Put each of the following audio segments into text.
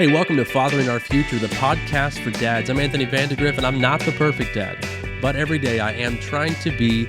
Hey, welcome to Fathering Our Future, the podcast for dads. I'm Anthony Vandegrift, and I'm not the perfect dad, but every day I am trying to be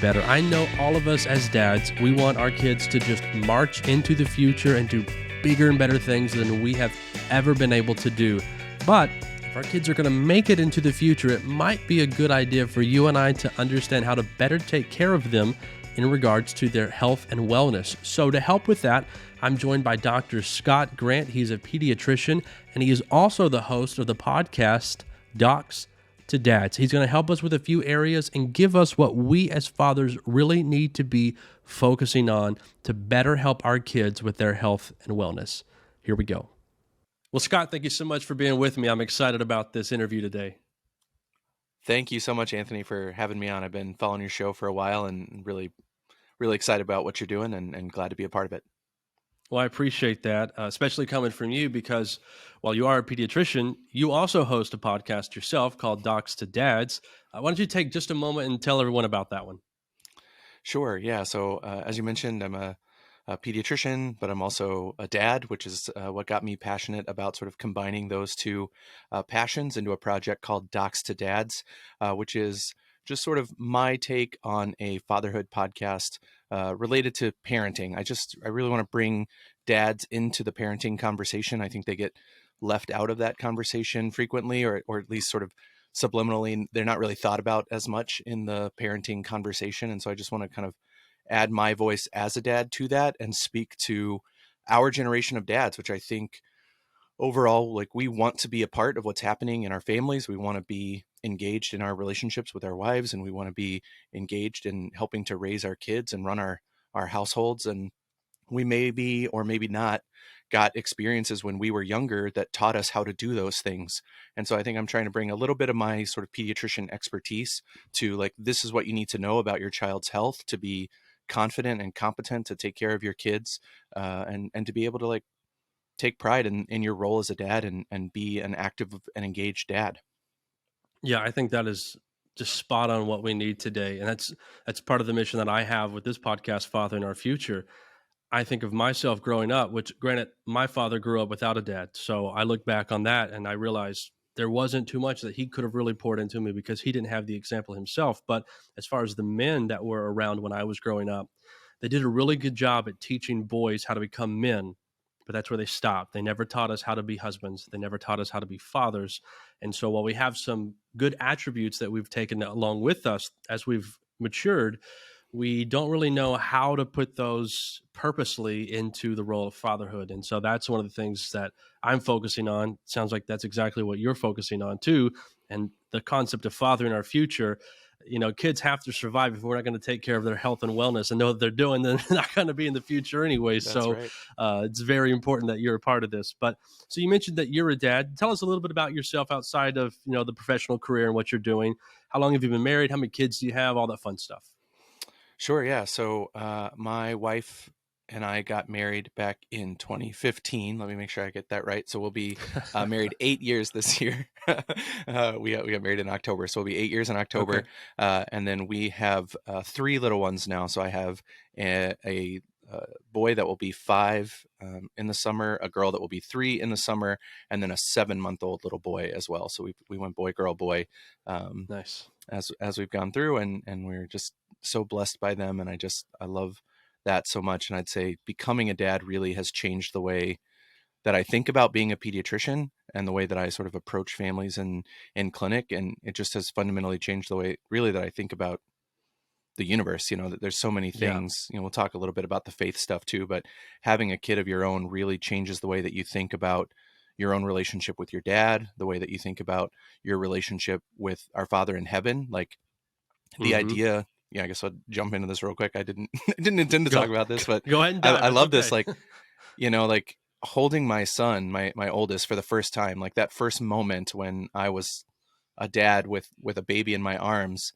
better. I know all of us as dads, we want our kids to just march into the future and do bigger and better things than we have ever been able to do. But if our kids are going to make it into the future, it might be a good idea for you and I to understand how to better take care of them in regards to their health and wellness. So to help with that, I'm joined by Dr. Scott Grant. He's a pediatrician, and he is also the host of the podcast, Docs to Dads. He's going to help us with a few areas and give us what we as fathers really need to be focusing on to better help our kids with their health and wellness. Here we go. Well, Scott, thank you so much for being with me. I'm excited about this interview today. Thank you so much, Anthony, for having me on. I've been following your show for a while and really excited about what you're doing and glad to be a part of it. Well, I appreciate that, especially coming from you because while you are a pediatrician, you also host a podcast yourself called Docs to Dads. Why don't you take just a moment and tell everyone about that one? Sure. Yeah. So as you mentioned, I'm a pediatrician, but I'm also a dad, which is what got me passionate about sort of combining those two passions into a project called Docs to Dads, which is just sort of my take on a fatherhood podcast related to parenting. I really want to bring dads into the parenting conversation. I think they get left out of that conversation frequently, or at least sort of subliminally. They're not really thought about as much in the parenting conversation. And so I just want to kind of add my voice as a dad to that and speak to our generation of dads, which I think overall, like, we want to be a part of what's happening in our families. We want to be engaged in our relationships with our wives, and we want to be engaged in helping to raise our kids and run our households. And we maybe or maybe not got experiences when we were younger that taught us how to do those things. And so I think I'm trying to bring a little bit of my sort of pediatrician expertise to, like, this is what you need to know about your child's health to be confident and competent to take care of your kids, and to be able to, like, take pride in your role as a dad and be an active and engaged dad. Yeah, I think that is just spot on what we need today. And that's part of the mission that I have with this podcast, Fathering Our Future. I think of myself growing up, which granted, my father grew up without a dad. So I look back on that and I realized there wasn't too much that he could have really poured into me because he didn't have the example himself. But as far as the men that were around when I was growing up, they did a really good job at teaching boys how to become men. But that's where they stopped. They never taught us how to be husbands. They never taught us how to be fathers. And so while we have some good attributes that we've taken along with us as we've matured, we don't really know how to put those purposely into the role of fatherhood. And so that's one of the things that I'm focusing on. Sounds like that's exactly what you're focusing on too. And the concept of fathering our future, kids have to survive. If we're not going to take care of their health and wellness and know what they're doing, then they're not going to be in the future anyway. That's so right. It's very important that you're a part of this. But so you mentioned that you're a dad. Tell us a little bit about yourself outside of, the professional career and what you're doing. How long have you been married? How many kids do you have? All that fun stuff. Sure. Yeah. So my wife and I got married back in 2015. Let me make sure I get that right. So we'll be married 8 years this year. We got married in October, so we'll be 8 years in October. Okay. And then we have 3 little ones now. So I have a boy that will be 5 in the summer, a girl that will be 3 in the summer, and then a 7-month-old little boy as well. So we went boy, girl, boy. Nice. As we've gone through, and we're just so blessed by them. And I love that so much. And I'd say becoming a dad really has changed the way that I think about being a pediatrician and the way that I sort of approach families in clinic. And it just has fundamentally changed the way really that I think about the universe, that there's so many things. Yeah. We'll talk a little bit about the faith stuff too, but having a kid of your own really changes the way that you think about your own relationship with your dad, the way that you think about your relationship with our Father in heaven. Like the idea, I guess I'll jump into this real quick. I didn't intend to talk about this, but go ahead and dive. I love this. Like, like holding my son, my oldest, for the first time, like that first moment when I was a dad with a baby in my arms,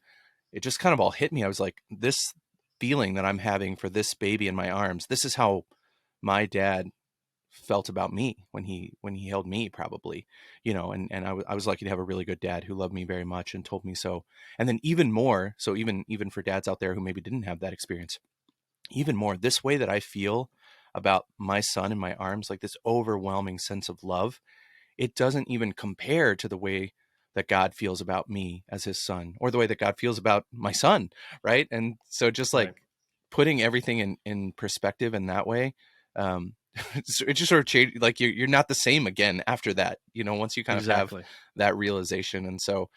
it just kind of all hit me. I was like, this feeling that I'm having for this baby in my arms, this is how my dad felt about me when he held me, probably, and I was lucky to have a really good dad who loved me very much and told me so. And then even more, so even for dads out there who maybe didn't have that experience, even more, this way that I feel about my son in my arms, like this overwhelming sense of love, it doesn't even compare to the way that God feels about me as his son, or the way that God feels about my son, right? And so just like Right. putting everything in perspective in that way, um, it just sort of changed. Like you're not the same again after that, once you kind of have Exactly. that realization. And so,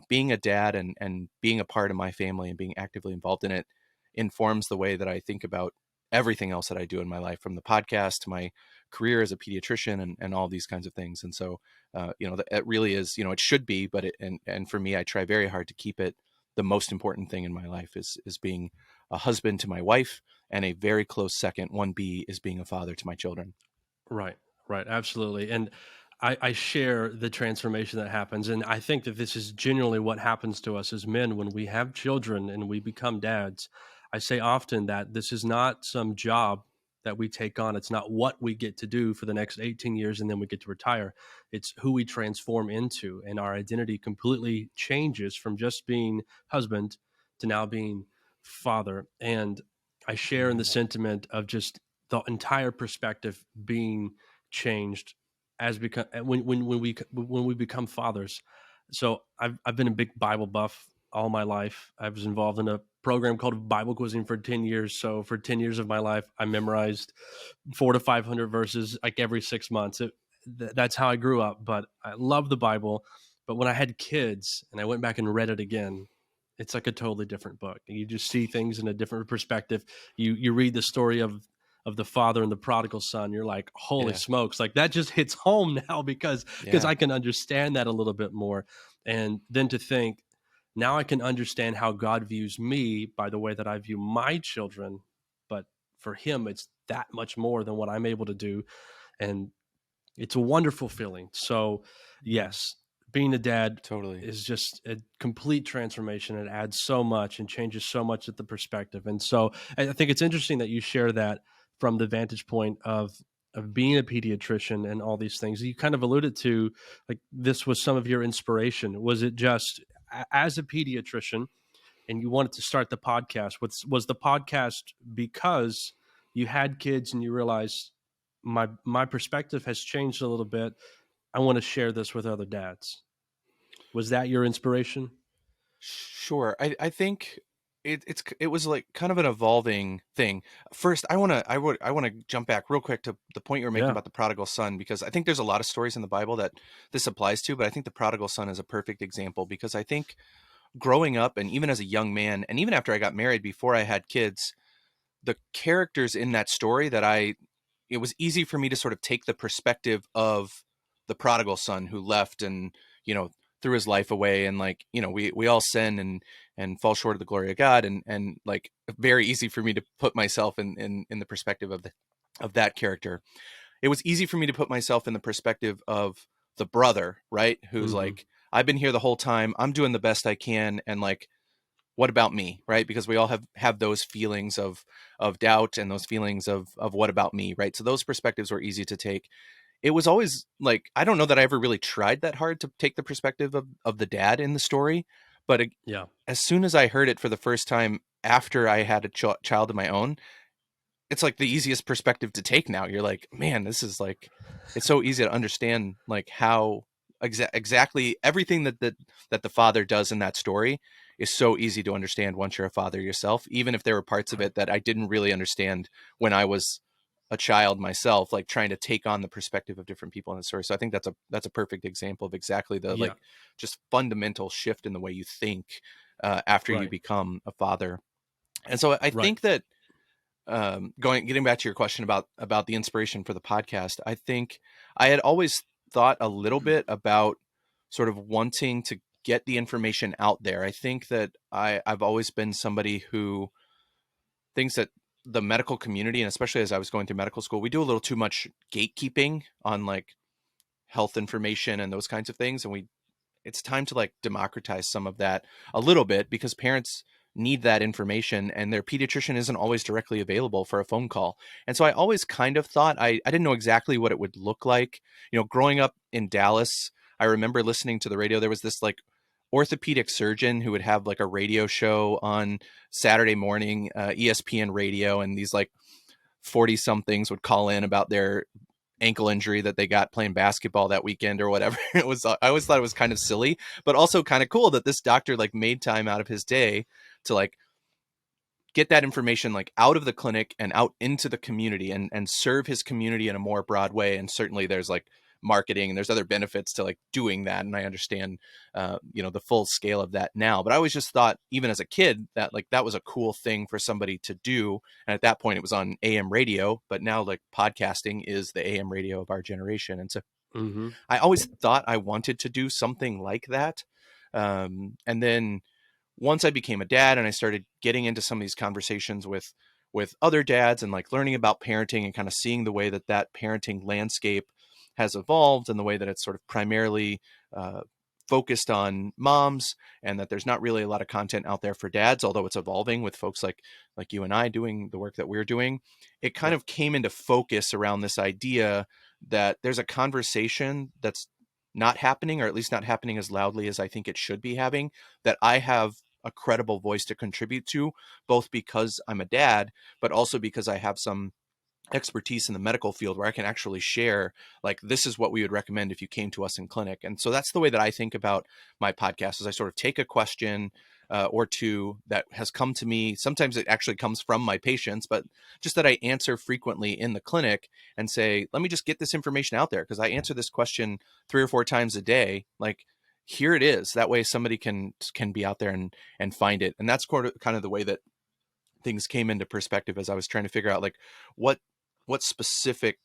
being a dad and being a part of my family and being actively involved in it informs the way that I think about everything else that I do in my life, from the podcast to my career as a pediatrician and all these kinds of things. And so, it really is, it should be, but and for me, I try very hard to keep it. The most important thing in my life is being a husband to my wife, and a very close second, 1B, is being a father to my children. Right, right, absolutely. And I share the transformation that happens. And I think that this is genuinely what happens to us as men when we have children and we become dads. I say often that this is not some job that we take on. It's not what we get to do for the next 18 years and then we get to retire. It's who we transform into. And our identity completely changes from just being husband to now being father. And I share in the Amen. sentiment of just the entire perspective being changed as become when we become fathers. So I've been a big Bible buff all my life. I was involved in a program called Bible quizzing for 10 years. So for 10 years of my life, I memorized 400 to 500 verses like every 6 months. That's how I grew up. But I love the Bible. But when I had kids and I went back and read it again, it's like a totally different book. You just see things in a different perspective. You read the story of the father and the prodigal son. You're like, holy Yeah. smokes, like that just hits home now because Yeah. I can understand that a little bit more. And then to think, now I can understand how God views me by the way that I view my children, but for him it's that much more than what I'm able to do. And it's a wonderful feeling. So, Yeah. yes, being a dad Totally. is just a complete transformation. It adds so much and changes so much at the perspective. And so, I think it's interesting that you share that from the vantage point of being a pediatrician and all these things. You kind of alluded to like this was some of your inspiration. Was it just as a pediatrician and you wanted to start the podcast? Was the podcast because you had kids and you realized my perspective has changed a little bit. I want to share this with other dads. Was that your inspiration? Sure. I think it was like kind of an evolving thing. First, I want to jump back real quick to the point you were making Yeah. about the prodigal son, because I think there's a lot of stories in the Bible that this applies to, but I think the prodigal son is a perfect example, because I think growing up, and even as a young man, and even after I got married, before I had kids, the characters in that story that it was easy for me to sort of take the perspective of the prodigal son who left and, threw his life away. And like, we all sin and fall short of the glory of God. And like, very easy for me to put myself in the perspective of that character. It was easy for me to put myself in the perspective of the brother, right? Who's Hmm. like, I've been here the whole time. I'm doing the best I can. And like, what about me, right? Because we all have those feelings of doubt and those feelings of what about me, right? So those perspectives were easy to take. It was always like, I don't know that I ever really tried that hard to take the perspective of the dad in the story, but Yeah. as soon as I heard it for the first time after I had a child of my own, it's like the easiest perspective to take now. You're like, man, this is like, it's so easy to understand like how exactly everything that the father does in that story is so easy to understand once you're a father yourself, even if there were parts of Right. it that I didn't really understand when I was a child myself, like trying to take on the perspective of different people in the story. So I think that's a perfect example of exactly the Yeah. like just fundamental shift in the way you think after you Right. become a father. And so I Right. think that getting back to your question about the inspiration for the podcast, I think I had always thought a little bit about sort of wanting to get the information out there. I think that I've always been somebody who thinks that the medical community, and especially as I was going through medical school, we do a little too much gatekeeping on like health information and those kinds of things, and we it's time to like democratize some of that a little bit, because parents need that information and their pediatrician isn't always directly available for a phone call. And so I always kind of thought I didn't know exactly what it would look like. Growing up in Dallas, I remember listening to the radio. There was this like orthopedic surgeon who would have like a radio show on Saturday morning, ESPN radio, and these like 40 somethings would call in about their ankle injury that they got playing basketball that weekend or whatever. It was, I always thought it was kind of silly, but also kind of cool that this doctor like made time out of his day to like get that information like out of the clinic and out into the community and serve his community in a more broad way. And certainly there's like marketing and there's other benefits to like doing that. And I understand, the full scale of that now, but I always just thought even as a kid that like that was a cool thing for somebody to do. And at that point it was on AM radio, but now like podcasting is the AM radio of our generation. And so Hmm. I always thought I wanted to do something like that. And then once I became a dad and I started getting into some of these conversations with other dads and like learning about parenting and kind of seeing the way that that parenting landscape has evolved and the way that it's sort of primarily uh, focused on moms and that there's not really a lot of content out there for dads, although it's evolving with folks like you and I doing the work that we're doing. It kind Yep. of came into focus around this idea that there's a conversation that's not happening, or at least not happening as loudly as I think it should be having, that I have a credible voice to contribute to, both because I'm a dad, but also because I have some expertise in the medical field where I can actually share, like, this is what we would recommend if you came to us in clinic. And so that's the way that I think about my podcast is I sort of take a question or two that has come to me. Sometimes it actually comes from my patients, but just that I answer frequently in the clinic and say, let me just get this information out there because I answer this question 3 or 4 times a day. Like, here it is. That way somebody can be out there and find it. And that's kind of the way that things came into perspective as I was trying to figure out like what specific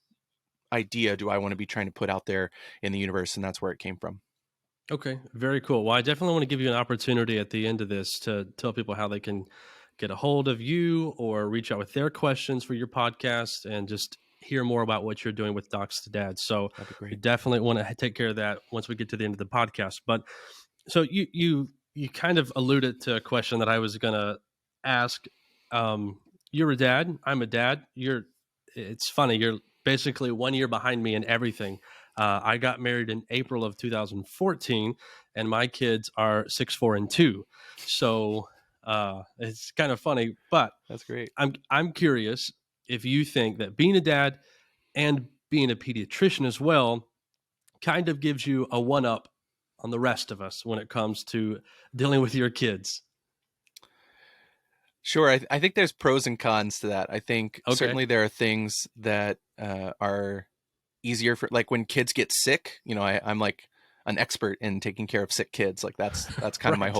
idea do I want to be trying to put out there in the universe, and that's where it came from. Okay, very cool. Well, I definitely want to give you an opportunity at the end of this to tell people how they can get a hold of you or reach out with their questions for your podcast and just hear more about what you're doing with Docs to Dads. So That'd be we great. definitely want to take care of that once we get to the end of the podcast. But so you kind of alluded to a question that I was going to ask. You're a dad. I'm a dad. It's funny. You're basically 1 year behind me in everything. I got married in April of 2014, and my kids are 6, 4, and 2. So it's kind of funny, but That's great. I'm curious if you think that being a dad and being a pediatrician as well kind of gives you a one up on the rest of us when it comes to dealing with your kids. Sure. I think there's pros and cons to that. I think Okay. certainly there are things that are easier for, like, when kids get sick. I'm like an expert in taking care of sick kids. Like that's kind of Right.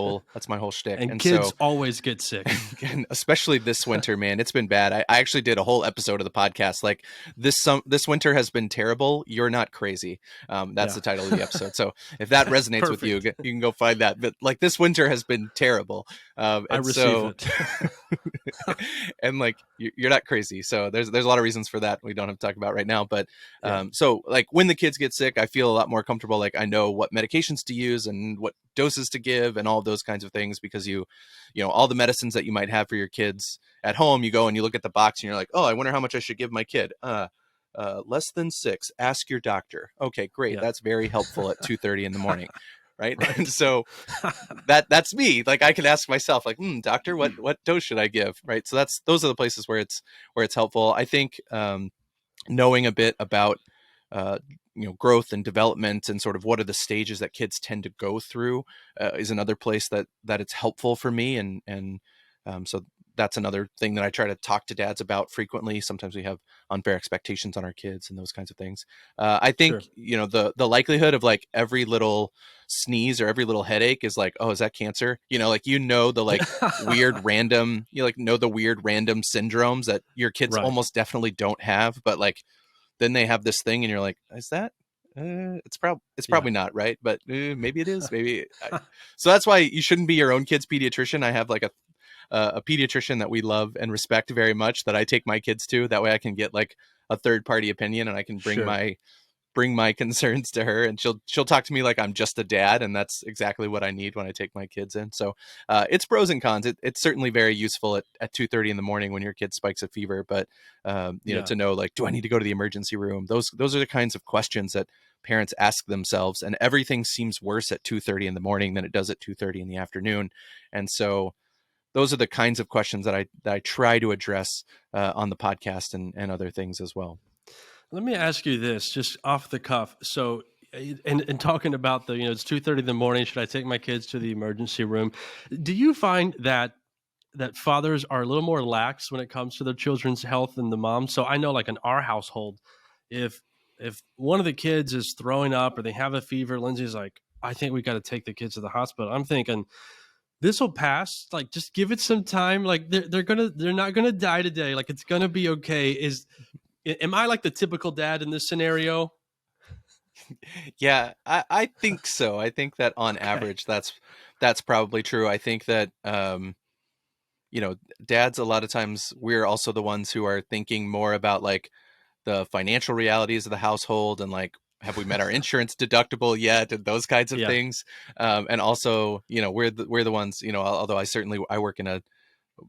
my whole shtick. And And kids so always get sick. and especially this winter, man, it's been bad. I actually did a whole episode of the podcast. Like, this winter has been terrible. You're not crazy. That's Yeah. the title of the episode. So if that resonates with you, Perfect. you can go find that. But like, this winter has been terrible. I And receive so, it. and like, you're not crazy. So there's a lot of reasons for that we don't have to talk about right now. But Yeah. so like when the kids get sick, I feel a lot more comfortable. Like, I know what medications to use and what doses to give and all of those kinds of things, because all the medicines that you might have for your kids at home, you go and you look at the box and you're like, oh, I wonder how much I should give my kid. Less than 6. Ask your doctor. Okay, great. Yeah. That's very helpful at 2:30 in the morning, right? And Right. so that's me. Like, I can ask myself, like, doctor, what dose should I give, right? So those are the places where it's helpful. I think knowing a bit about uh, growth and development and sort of what are the stages that kids tend to go through is another place that it's helpful for me. And so that's another thing that I try to talk to dads about frequently. Sometimes we have unfair expectations on our kids and those kinds of things. I think Sure. the likelihood of like every little sneeze or every little headache is like, oh, is that cancer? Like, the like weird random you like know the weird random syndromes that your kids Right. almost definitely don't have, but like then they have this thing and you're like, is that it's Yeah. probably not, right? But maybe it is. So that's why you shouldn't be your own kid's pediatrician. I have like a pediatrician that we love and respect very much that I take my kids to. That way I can get like a third party opinion and I can Sure. bring my concerns to her, and she'll talk to me like I'm just a dad, and that's exactly what I need when I take my kids in. So it's pros and cons. It's certainly very useful at 2:30 in the morning when your kid spikes a fever, but Yeah. to know, like, do I need to go to the emergency room? Those are the kinds of questions that parents ask themselves, and everything seems worse at 2:30 in the morning than it does at 2:30 in the afternoon. And so those are the kinds of questions that I try to address on the podcast and other things as well. Let me ask you this, just off the cuff. So, and talking about the, it's 2:30 in the morning. Should I take my kids to the emergency room? Do you find that fathers are a little more lax when it comes to their children's health than the moms? So I know, like in our household, if if one of the kids is throwing up or they have a fever, Lindsay's like, I think we got to take the kids to the hospital. I'm thinking this will pass. Like, just give it some time. Like they're not gonna die today. Like it's gonna be okay. Am I like the typical dad in this scenario? Yeah, I think so. I think that on Okay. average, that's probably true. I think that you know, dads, a lot of times we're also the ones who are thinking more about like the financial realities of the household and like, have we met our insurance deductible yet, and those kinds of Yeah. things. And also, you know, we're the ones, you know, although I work in a,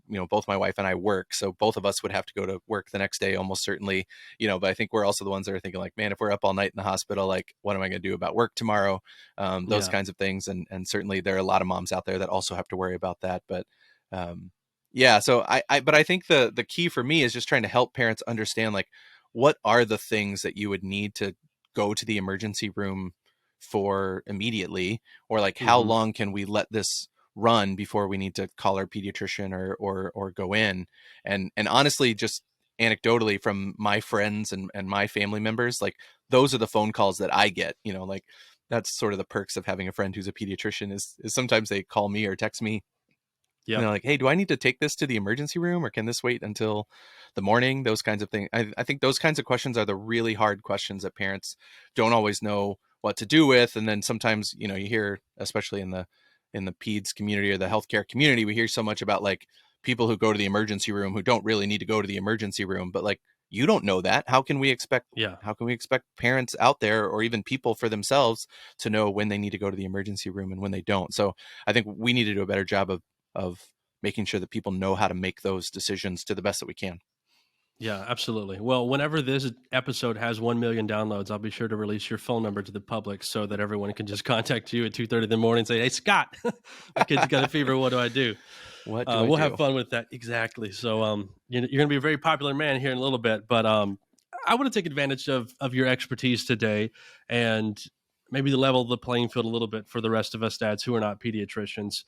you know, both my wife and I work, so both of us would have to go to work the next day almost certainly, you know, but I think we're also the ones that are thinking like, man, if we're up all night in the hospital, like what am I going to do about work tomorrow? Those Yeah. kinds of things. And certainly there are a lot of moms out there that also have to worry about that. But um, yeah, so but I think the key for me is just trying to help parents understand like, what are the things that you would need to go to the emergency room for immediately, or like how Hmm. long can we let this run before we need to call our pediatrician or go in. And honestly, just anecdotally from my friends and my family members, like those are the phone calls that I get, you know, like that's sort of the perks of having a friend who's a pediatrician is sometimes they call me or text me and Yep. they're like, hey, do I need to take this to the emergency room or can this wait until the morning? Those kinds of things. I think those kinds of questions are the really hard questions that parents don't always know what to do with. And then sometimes, you know, you hear, especially in the peds community or the healthcare community, we hear so much about like people who go to the emergency room who don't really need to go to the emergency room. But like, you don't know that. Yeah. How can we expect parents out there or even people for themselves to know when they need to go to the emergency room and when they don't? So I think we need to do a better job of making sure that people know how to make those decisions to the best that we can. Yeah, absolutely. Well, whenever this episode has 1 million downloads, I'll be sure to release your phone number to the public so that everyone can just contact you at 2:30 in the morning and say, hey, Scott, my kid's got a fever. What do I do? What do I We'll have do? fun with that. Exactly. So, you're going to be a very popular man here in a little bit, but I want to take advantage of your expertise today and maybe level the playing field a little bit for the rest of us dads who are not pediatricians.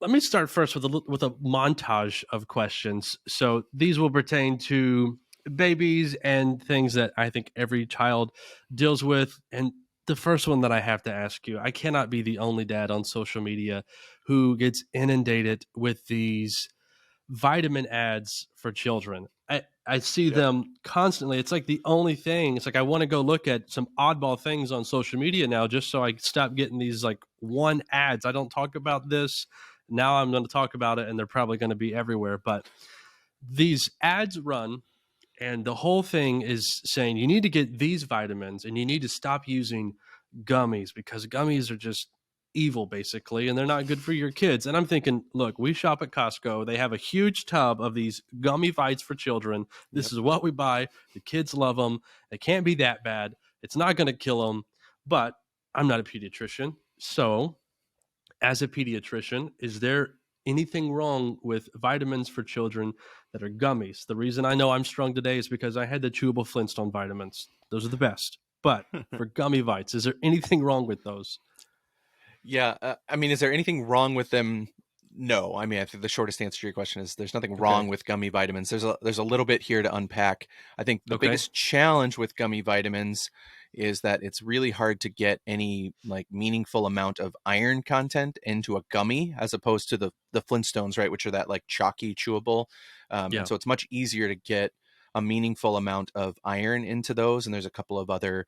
Let me start first with a montage of questions. So these will pertain to babies and things that I think every child deals with. And the first one that I have to ask you, I cannot be the only dad on social media who gets inundated with these vitamin ads for children. I see Yep. them constantly. It's like the only thing. It's like I want to go look at some oddball things on social media now just so I stop getting these like one ads. I don't talk about this. Now I'm going to talk about it and they're probably going to be everywhere. But these ads run and the whole thing is saying you need to get these vitamins and you need to stop using gummies because gummies are just evil basically and they're not good for your kids. And I'm thinking, look, we shop at Costco, they have a huge tub of these gummy vites for children. This Yep. is what we buy. The kids love them. They can't be that bad. It's not going to kill them. But I'm not a pediatrician, so as a pediatrician, is there anything wrong with vitamins for children that are gummies? The reason I know I'm strong today is because I had the chewable Flintstone vitamins. Those are the best. But for gummy vites, is there anything wrong with those? Yeah, I mean, is there anything wrong with them? No. I mean, I think the shortest answer to your question is there's nothing wrong Okay. with gummy vitamins. There's a little bit here to unpack. I think the Okay. biggest challenge with gummy vitamins is that it's really hard to get any like meaningful amount of iron content into a gummy as opposed to the Flintstones, right, which are that like chalky chewable. And Yeah. so it's much easier to get a meaningful amount of iron into those. And there's a couple of other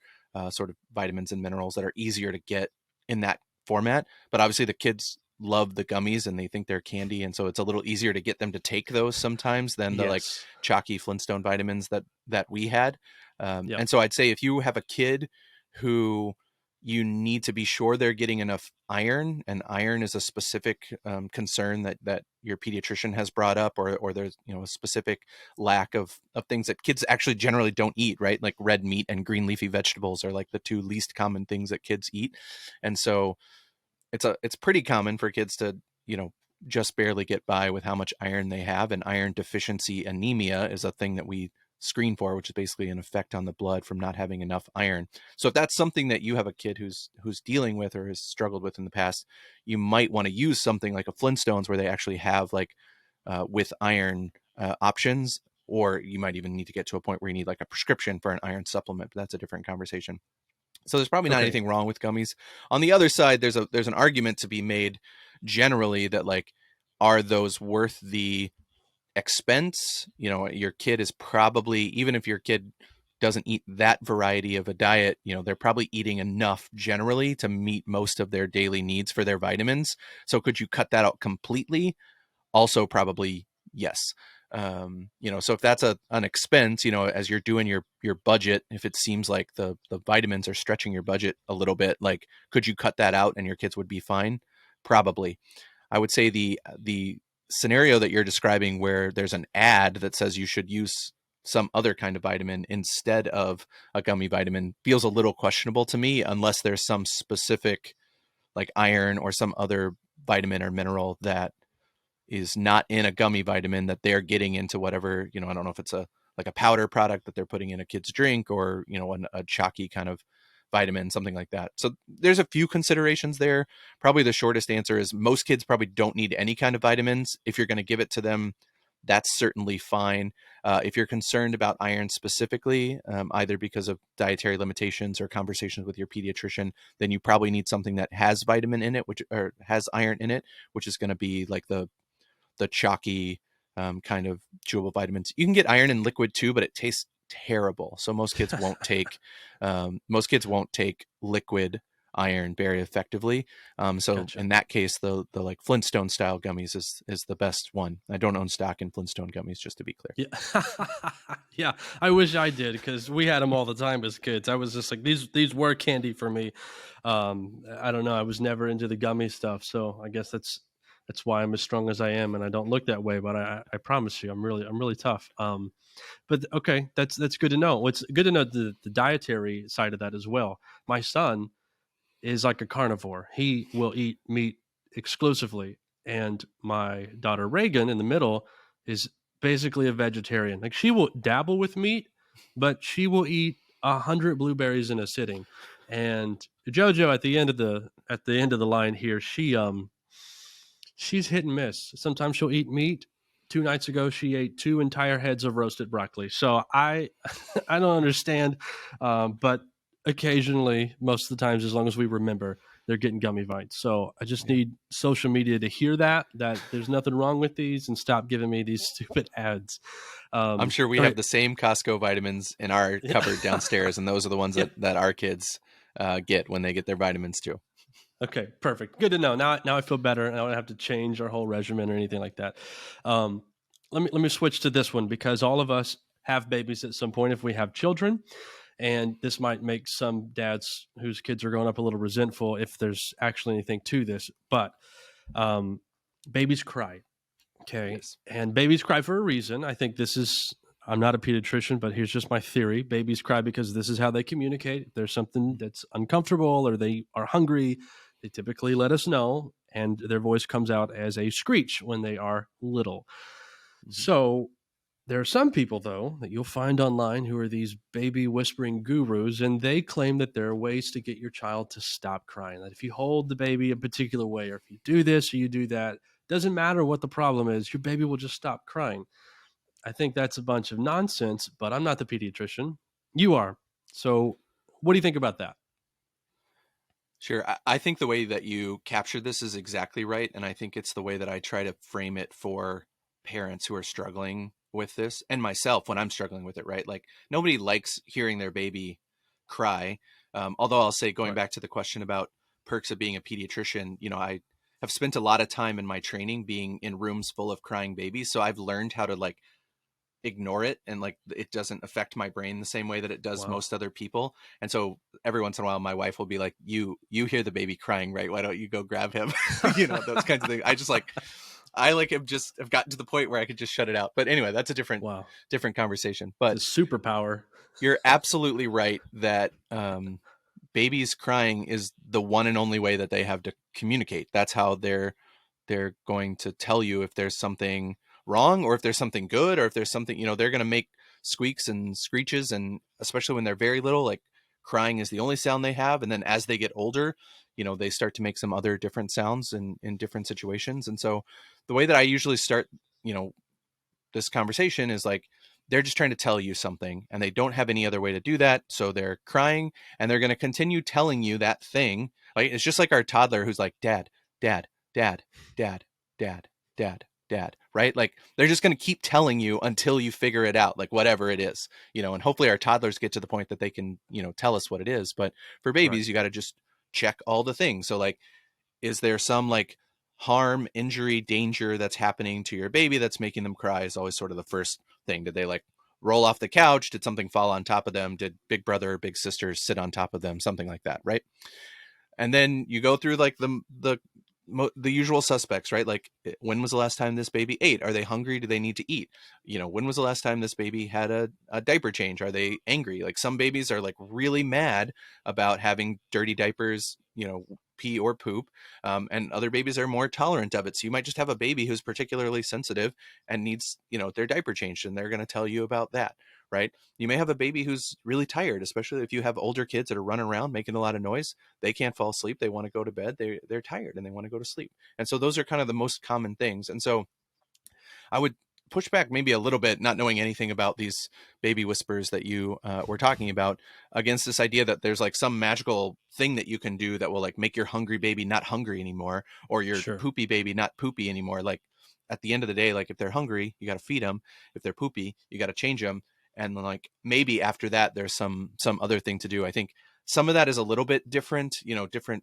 sort of vitamins and minerals that are easier to get in that format. But obviously the kids love the gummies and they think they're candy, and so it's a little easier to get them to take those sometimes than the like Yes. chalky Flintstone vitamins that we had. Yep. And so I'd say if you have a kid who you need to be sure they're getting enough iron, and iron is a specific concern that your pediatrician has brought up, or there's, you know, a specific lack of things that kids actually generally don't eat, right? Like red meat and green leafy vegetables are like the two least common things that kids eat. And so it's pretty common for kids to, you know, just barely get by with how much iron they have. And iron deficiency anemia is a thing that we screen for, which is basically an effect on the blood from not having enough iron. So if that's something that you have a kid who's dealing with or has struggled with in the past, you might want to use something like a Flintstones where they actually have like with iron options, or you might even need to get to a point where you need like a prescription for an iron supplement, but that's a different conversation. So there's probably not Okay. anything wrong with gummies. On the other side, there's an argument to be made generally that like, are those worth the expense? You know, your kid is probably, even if your kid doesn't eat that variety of a diet, you know, they're probably eating enough generally to meet most of their daily needs for their vitamins. So could you cut that out completely? Also probably yes. You know, so if that's an expense, you know, as you're doing your budget, if it seems like the vitamins are stretching your budget a little bit, like could you cut that out and your kids would be fine? Probably. I would say the scenario that you're describing where there's an ad that says you should use some other kind of vitamin instead of a gummy vitamin feels a little questionable to me, unless there's some specific like iron or some other vitamin or mineral that is not in a gummy vitamin that they're getting into whatever, you know, I don't know if it's a like a powder product that they're putting in a kid's drink, or, you know, a chalky kind of vitamin, something like that. So there's a few considerations there. Probably the shortest answer is most kids probably don't need any kind of vitamins. If you're going to give it to them, that's certainly fine. If you're concerned about iron specifically, either because of dietary limitations or conversations with your pediatrician, then you probably need something that has vitamin in it, which or has iron in it, which is going to be like the chalky kind of chewable vitamins. You can get iron in liquid too, but it tastes terrible. So most kids won't take liquid iron very effectively. So Gotcha. in that case, the like Flintstone style gummies is the best one. I don't own stock in Flintstone gummies, just to be clear. Yeah. Yeah, I wish I did because we had them all the time as kids. I was just like, these were candy for me. I don't know. I was never into the gummy stuff, so I guess that's why I'm as strong as I am, and I don't look that way. But I promise you, I'm really tough. But okay, that's good to know. It's good to know the dietary side of that as well. My son is like a carnivore. He will eat meat exclusively. And my daughter Reagan in the middle is basically a vegetarian. Like she will dabble with meat, but she will eat 100 blueberries in a sitting. And JoJo at the end of the line here, she's hit and miss. Sometimes she'll eat meat. 2 nights ago, she ate 2 entire heads of roasted broccoli. So I I don't understand, but occasionally, most of the times, as long as we remember, they're getting gummy vites. So I just Yeah. need social media to hear that there's nothing wrong with these and stop giving me these stupid ads. I'm sure we have Okay, the same Costco vitamins in our yeah, cupboard downstairs, and those are the ones yeah. that our kids get when they get their vitamins too. Okay, perfect. Good to know. Now I feel better, and I don't have to change our whole regimen or anything like that. Um, let me switch to this one because all of us have babies at some point if we have children, and this might make some dads whose kids are growing up a little resentful if there's actually anything to this. But um, babies cry, okay, Yes. and babies cry for a reason. I think this is. I'm not a pediatrician, but here's just my theory. Babies cry because this is how they communicate. If there's something that's uncomfortable or they are hungry, they typically let us know, and their voice comes out as a screech when they are little. Mm-hmm. So there are some people, though, that you'll find online who are these baby whispering gurus, and they claim that there are ways to get your child to stop crying. That if you hold the baby a particular way, or if you do this or you do that, doesn't matter what the problem is, your baby will just stop crying. I think that's a bunch of nonsense, but I'm not the pediatrician. You are. So what do you think about that? Sure. I think the way that you captured this is exactly right. And I think it's the way that I try to frame it for parents who are struggling with this, and myself when I'm struggling with it, right? Like nobody likes hearing their baby cry. Although I'll say, going Right. back to the question about perks of being a pediatrician, you know, I have spent a lot of time in my training being in rooms full of crying babies. So I've learned how to like ignore it, and like it doesn't affect my brain the same way that it does Wow. most other people. And so every once in a while my wife will be like, you hear the baby crying, right? Why don't you go grab him? You know, those kinds of things. I like have gotten to the point where I could just shut it out. But anyway, that's a Wow. different conversation. It's a But superpower. you're absolutely right that babies crying is the one and only way that they have to communicate. That's how they're going to tell you if there's something wrong or if there's something good, or if there's something, they're going to make squeaks and screeches. And especially when they're very little, like crying is the only sound they have. And then as they get older, they start to make some other different sounds in different situations. And so the way that I usually start, you know, this conversation is like, they're just trying to tell you something and they don't have any other way to do that. So they're crying and they're going to continue telling you that thing. Like, it's just like our toddler who's like, dad, dad, dad, dad, dad, dad, dad, right? Like, they're just going to keep telling you until you figure it out, like whatever it is, and hopefully our toddlers get to the point that they can, tell us what it is. But for Right. babies, you got to just check all the things. So like, is there some like harm, injury, danger that's happening to your baby that's making them cry, is always sort of the first thing. Did they like roll off the couch? Did something fall on top of them? Did big brother or big sister sit on top of them? Something like that, right? And then you go through like the usual suspects, right? Like, when was the last time this baby ate? Are they hungry? Do they need to eat? When was the last time this baby had a diaper change? Are they angry? Like, some babies are like really mad about having dirty diapers, pee or poop. And other babies are more tolerant of it. So you might just have a baby who's particularly sensitive and needs, their diaper changed, and they're going to tell you about that, right? You may have a baby who's really tired, especially if you have older kids that are running around making a lot of noise. They can't fall asleep. They want to go to bed. They're tired and they want to go to sleep. And so those are kind of the most common things. And so I would push back maybe a little bit, not knowing anything about these baby whispers that you were talking about, against this idea that there's like some magical thing that you can do that will like make your hungry baby not hungry anymore, or your Sure. poopy baby not poopy anymore. Like, at the end of the day, like, if they're hungry, you got to feed them. If they're poopy, you got to change them. And like, maybe after that, there's some other thing to do. I think some of that is a little bit different, you know, different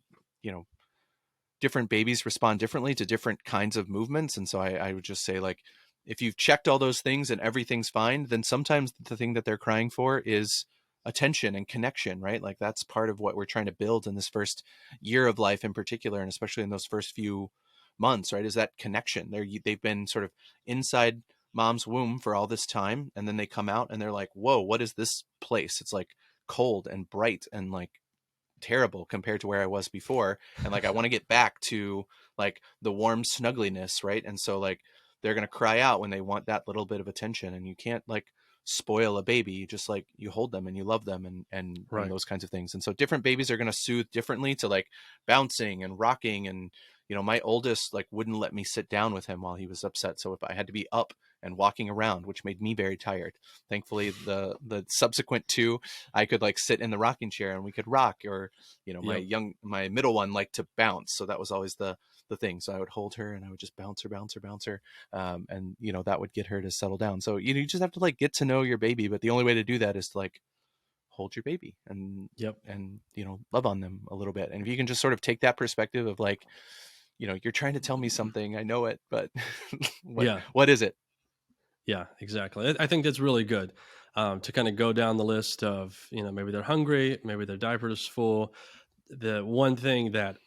babies respond differently to different kinds of movements. And so I would just say, like, if you've checked all those things and everything's fine, then sometimes the thing that they're crying for is attention and connection, right? Like, that's part of what we're trying to build in this first year of life in particular, and especially in those first few months, right? Is that connection. They've been sort of inside mom's womb for all this time, and then they come out and they're like, whoa, what is this place? It's like cold and bright and like terrible compared to where I was before. And like, I want to get back to like the warm snuggliness, right? And so like, they're going to cry out when they want that little bit of attention, and you can't like spoil a baby. You just like, you hold them and you love them, and Right. those kinds of things. And so different babies are going to soothe differently to like bouncing and rocking. And my oldest like wouldn't let me sit down with him while he was upset, so if I had to be up and walking around, which made me very tired. Thankfully, the subsequent two, I could like sit in the rocking chair and we could rock. Or Yep. my middle one liked to bounce, so that was always the thing. So I would hold her and I would just bounce her, bounce her, bounce her, and that would get her to settle down. So you just have to like get to know your baby, but the only way to do that is to like hold your baby and Yep. love on them a little bit. And if you can just sort of take that perspective of like, you're trying to tell me something, I know it, but what Yeah. what is it? Yeah, exactly. I think that's really good, to kind of go down the list of, maybe they're hungry, maybe their diaper is full. The one thing that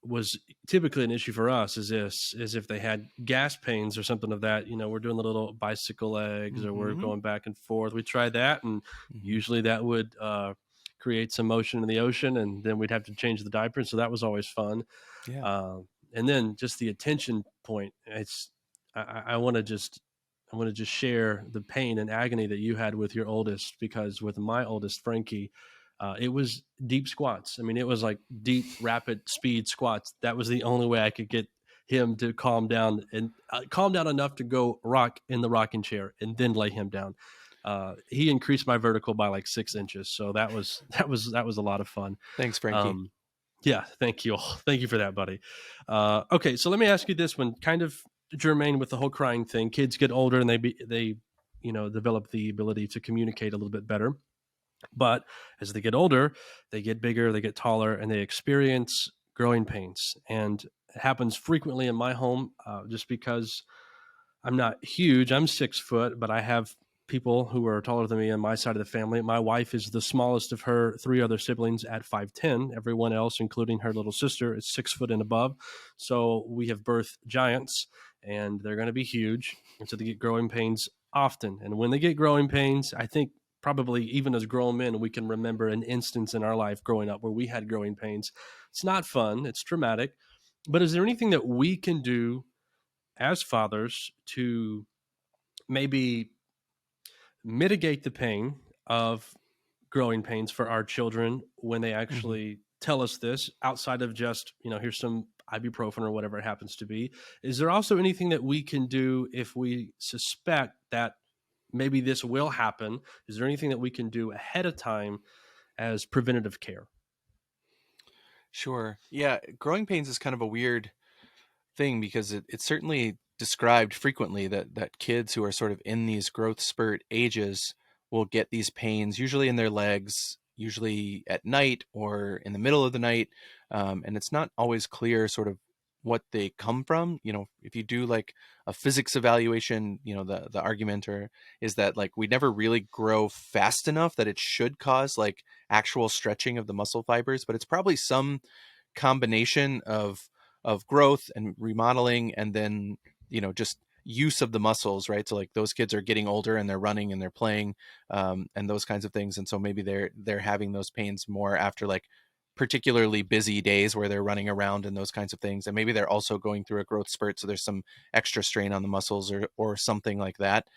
was typically an issue for us is if they had gas pains or something of that. We're doing the little bicycle legs, or we're Mm-hmm. going back and forth. We tried that, and Mm-hmm. usually that would create some motion in the ocean, and then we'd have to change the diaper. So that was always fun. Yeah. And then just the attention point. I want to just share the pain and agony that you had with your oldest, because with my oldest, Frankie, it was deep squats. I mean, it was like deep, rapid speed squats. That was the only way I could get him to calm down, and calm down enough to go rock in the rocking chair and then lay him down. He increased my vertical by like 6 inches. So that was a lot of fun. Thanks, Frankie. Um, yeah, thank you. Thank you for that, buddy. Okay, so let me ask you this one, kind of germane with the whole crying thing. Kids get older and they develop the ability to communicate a little bit better. But as they get older, they get bigger, they get taller, and they experience growing pains. And it happens frequently in my home, just because I'm not huge. I'm 6 foot, but I have people who are taller than me on my side of the family. My wife is the smallest of her three other siblings at 5'10". Everyone else, including her little sister, is 6 foot and above. So we have birthed giants, and they're going to be huge. And so they get growing pains often. And when they get growing pains, I think probably even as grown men, we can remember an instance in our life growing up where we had growing pains. It's not fun. It's traumatic. But is there anything that we can do as fathers to maybe mitigate the pain of growing pains for our children when they Hmm. actually tell us this, outside of just, here's some ibuprofen or whatever it happens to be? Is there also anything that we can do if we suspect that maybe this will happen? Is there anything that we can do ahead of time as preventative care? Sure. Yeah, growing pains is kind of a weird thing because it's certainly described frequently that kids who are sort of in these growth spurt ages will get these pains, usually in their legs, usually at night or in the middle of the night, and it's not always clear sort of what they come from. If you do like a physics evaluation, the argument is that like we never really grow fast enough that it should cause like actual stretching of the muscle fibers, but it's probably some combination of growth and remodeling, and then just use of the muscles, right? So like those kids are getting older and they're running and they're playing, and those kinds of things, and so maybe they're having those pains more after like particularly busy days where they're running around and those kinds of things, and maybe they're also going through a growth spurt, so there's some extra strain on the muscles or something like that.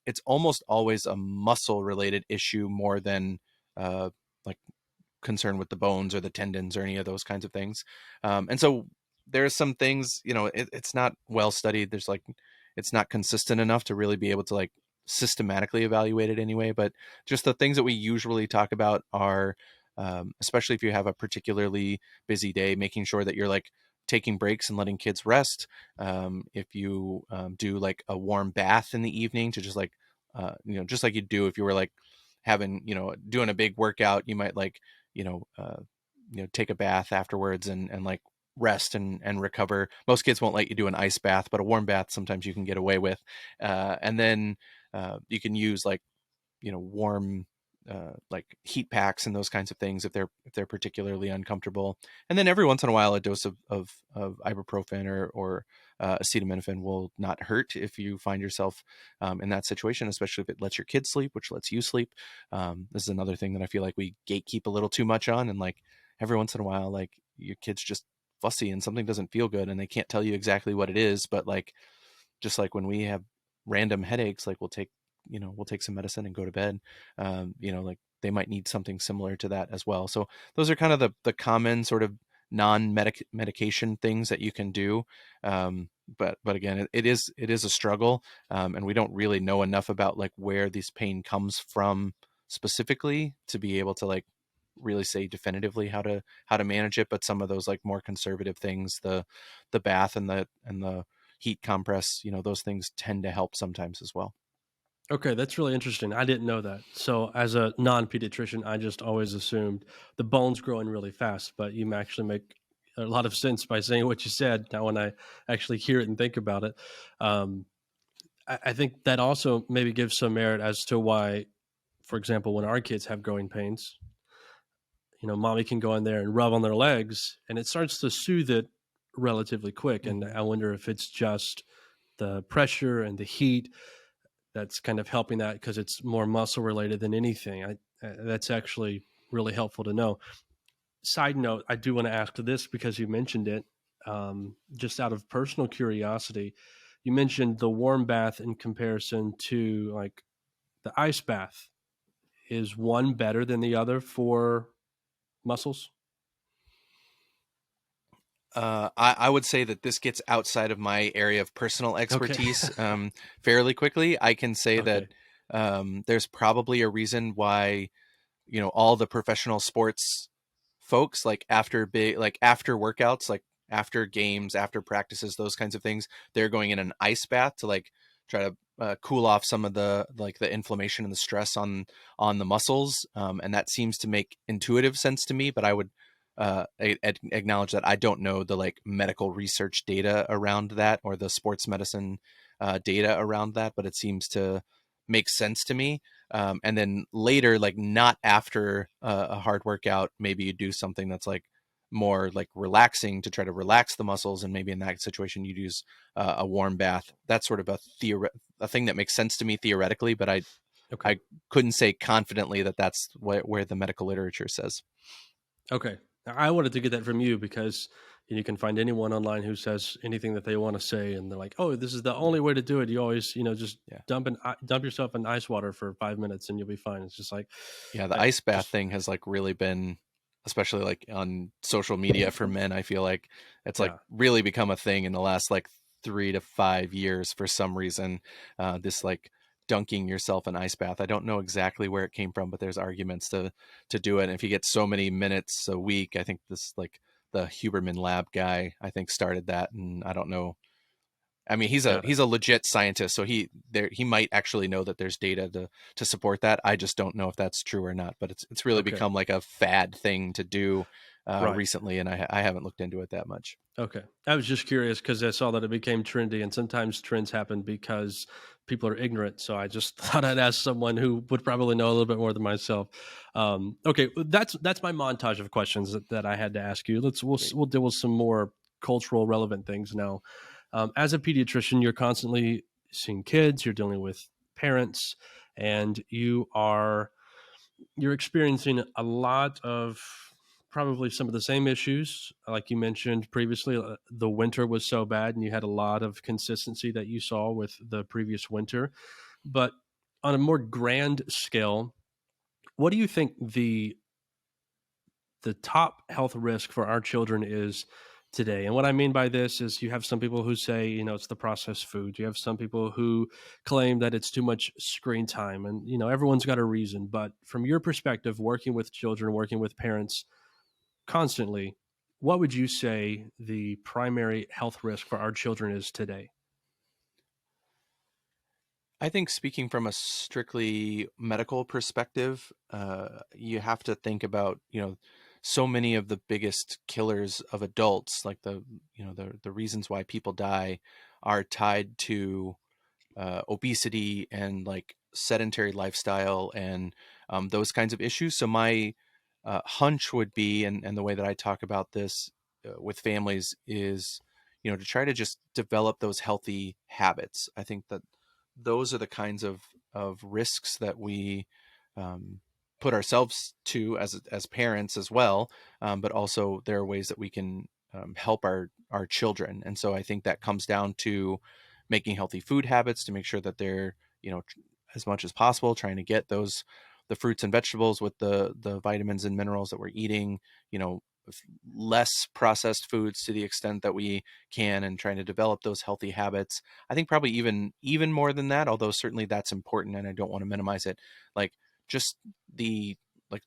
It's almost always a muscle related issue more than like concern with the bones or the tendons or any of those kinds of things. And so there's some things, it's not well studied. There's like, it's not consistent enough to really be able to like systematically evaluate it anyway. But just the things that we usually talk about are, especially if you have a particularly busy day, making sure that you're like taking breaks and letting kids rest. If you do like a warm bath in the evening to just like, just like you do if you were like having, doing a big workout, you might like, you know, uh, take a bath afterwards and like rest and recover. Most kids won't let you do an ice bath, but a warm bath sometimes you can get away with. And then you can use like warm like heat packs and those kinds of things if they're particularly uncomfortable. And then every once in a while, a dose of ibuprofen or acetaminophen will not hurt if you find yourself in that situation, especially if it lets your kids sleep, which lets you sleep. This is another thing that I feel like we gatekeep a little too much on, and like every once in a while, like your kids just fussy and something doesn't feel good and they can't tell you exactly what it is, but like just like when we have random headaches, like we'll take some medicine and go to bed. Like they might need something similar to that as well. So those are kind of the common sort of non-medication things that you can do. But again, it is a struggle, and we don't really know enough about like where this pain comes from specifically to be able to like really say definitively how to manage it. But some of those like more conservative things, the bath and the heat compress, those things tend to help sometimes as well. Okay, that's really interesting. I didn't know that. So, as a non-pediatrician, I just always assumed the bone's growing really fast, but you actually make a lot of sense by saying what you said. Now, when I actually hear it and think about it, um, I think that also maybe gives some merit as to why, for example, when our kids have growing pains, mommy can go in there and rub on their legs, and it starts to soothe it relatively quick. And Hmm. I wonder if it's just the pressure and the heat that's kind of helping that because it's more muscle related than anything. That's actually really helpful to know. Side note, I do want to ask this because you mentioned it. Just out of personal curiosity, you mentioned the warm bath in comparison to like the ice bath. Is one better than the other for muscles? I would say that this gets outside of my area of personal Okay. expertise fairly quickly. I can say that Okay. there's probably a reason why all the professional sports folks like after workouts, like after games, after practices, those kinds of things, they're going in an ice bath to like try to cool off some of the inflammation and the stress on the muscles, and that seems to make intuitive sense to me. But I would acknowledge that I don't know the like medical research data around that or the sports medicine data around that, but it seems to make sense to me. And then later, like not after a hard workout, maybe you do something that's like more like relaxing to try to relax the muscles, and maybe in that situation you'd use a warm bath. That's sort of a thing that makes sense to me theoretically, but I Okay. I couldn't say confidently that that's where the medical literature says. Okay. I wanted to get that from you because, and you can find anyone online who says anything that they want to say, and they're like, "Oh, this is the only way to do it. You always, just Yeah. dump yourself in ice water for 5 minutes, and you'll be fine." It's just like, Yeah, the I ice bath just thing has like really been, especially like on social media for men, I feel like it's like yeah, really become a thing in the last like 3 to 5 years for some reason. This like dunking yourself in ice bath. I don't know exactly where it came from, but there's arguments to do it. And if you get so many minutes a week, I think this like the Huberman Lab guy, I think started that, and I don't know. I mean, yeah, he's a legit scientist, so he might actually know that there's data to support that. I just don't know if that's true or not. But it's really okay, become like a fad thing to do right. recently, and I haven't looked into it that much. Okay. I was just curious because I saw that it became trendy, and sometimes trends happen because people are ignorant. So I just thought I'd ask someone who would probably know a little bit more than myself. Okay, that's my montage of questions that I had to ask you. Great. We'll deal with some more cultural relevant things now. As a pediatrician, you're constantly seeing kids, you're dealing with parents, and you're experiencing a lot of probably some of the same issues like you mentioned previously. The winter was so bad and you had a lot of consistency that you saw with the previous winter, but on a more grand scale, what do you think the top health risk for our children is today? And what I mean by this is you have some people who say, it's the processed food. You have some people who claim that it's too much screen time. And, everyone's got a reason. But from your perspective, working with children, working with parents constantly, what would you say the primary health risk for our children is today? I think speaking from a strictly medical perspective, you have to think about, so many of the biggest killers of adults, like the reasons why people die, are tied to obesity and like sedentary lifestyle and those kinds of issues. So my hunch would be, and the way that I talk about this with families is, to try to just develop those healthy habits. I think that those are the kinds of risks that we um, put ourselves to as parents as well, but also there are ways that we can help our children. And so I think that comes down to making healthy food habits to make sure that they're, as much as possible trying to get the fruits and vegetables with the vitamins and minerals that we're eating, you know, less processed foods to the extent that we can, and trying to develop those healthy habits. I think probably even more than that, although certainly that's important and I don't want to minimize it. Like just the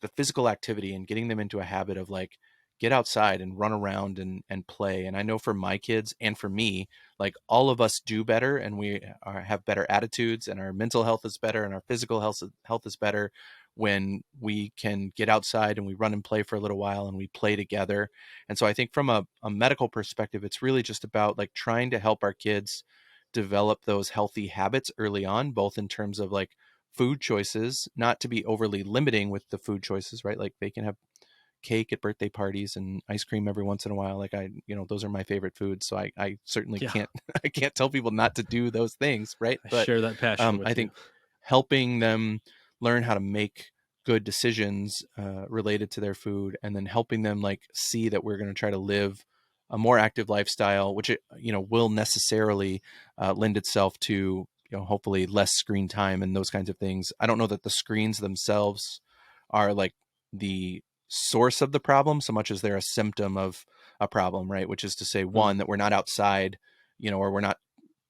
the physical activity and getting them into a habit of like get outside and run around and play. And I know for my kids and for me, like all of us do better, and have better attitudes, and our mental health is better, and our physical health is better when we can get outside and we run and play for a little while and we play together. And so I think from a medical perspective, it's really just about like trying to help our kids develop those healthy habits early on, both in terms of like food choices, not to be overly limiting with the food choices, right? Like they can have cake at birthday parties and ice cream every once in a while. Like those are my favorite foods. So I certainly Yeah, can't, I can't tell people not to do those things. Right. I But share that passion I with you. think helping them learn how to make good decisions related to their food, and then helping them like see that we're going to try to live a more active lifestyle, which will necessarily lend itself to, hopefully less screen time and those kinds of things. I don't know that the screens themselves are like the source of the problem so much as they're a symptom of a problem, right? Which is to say, Mm, one, that we're not outside, or we're not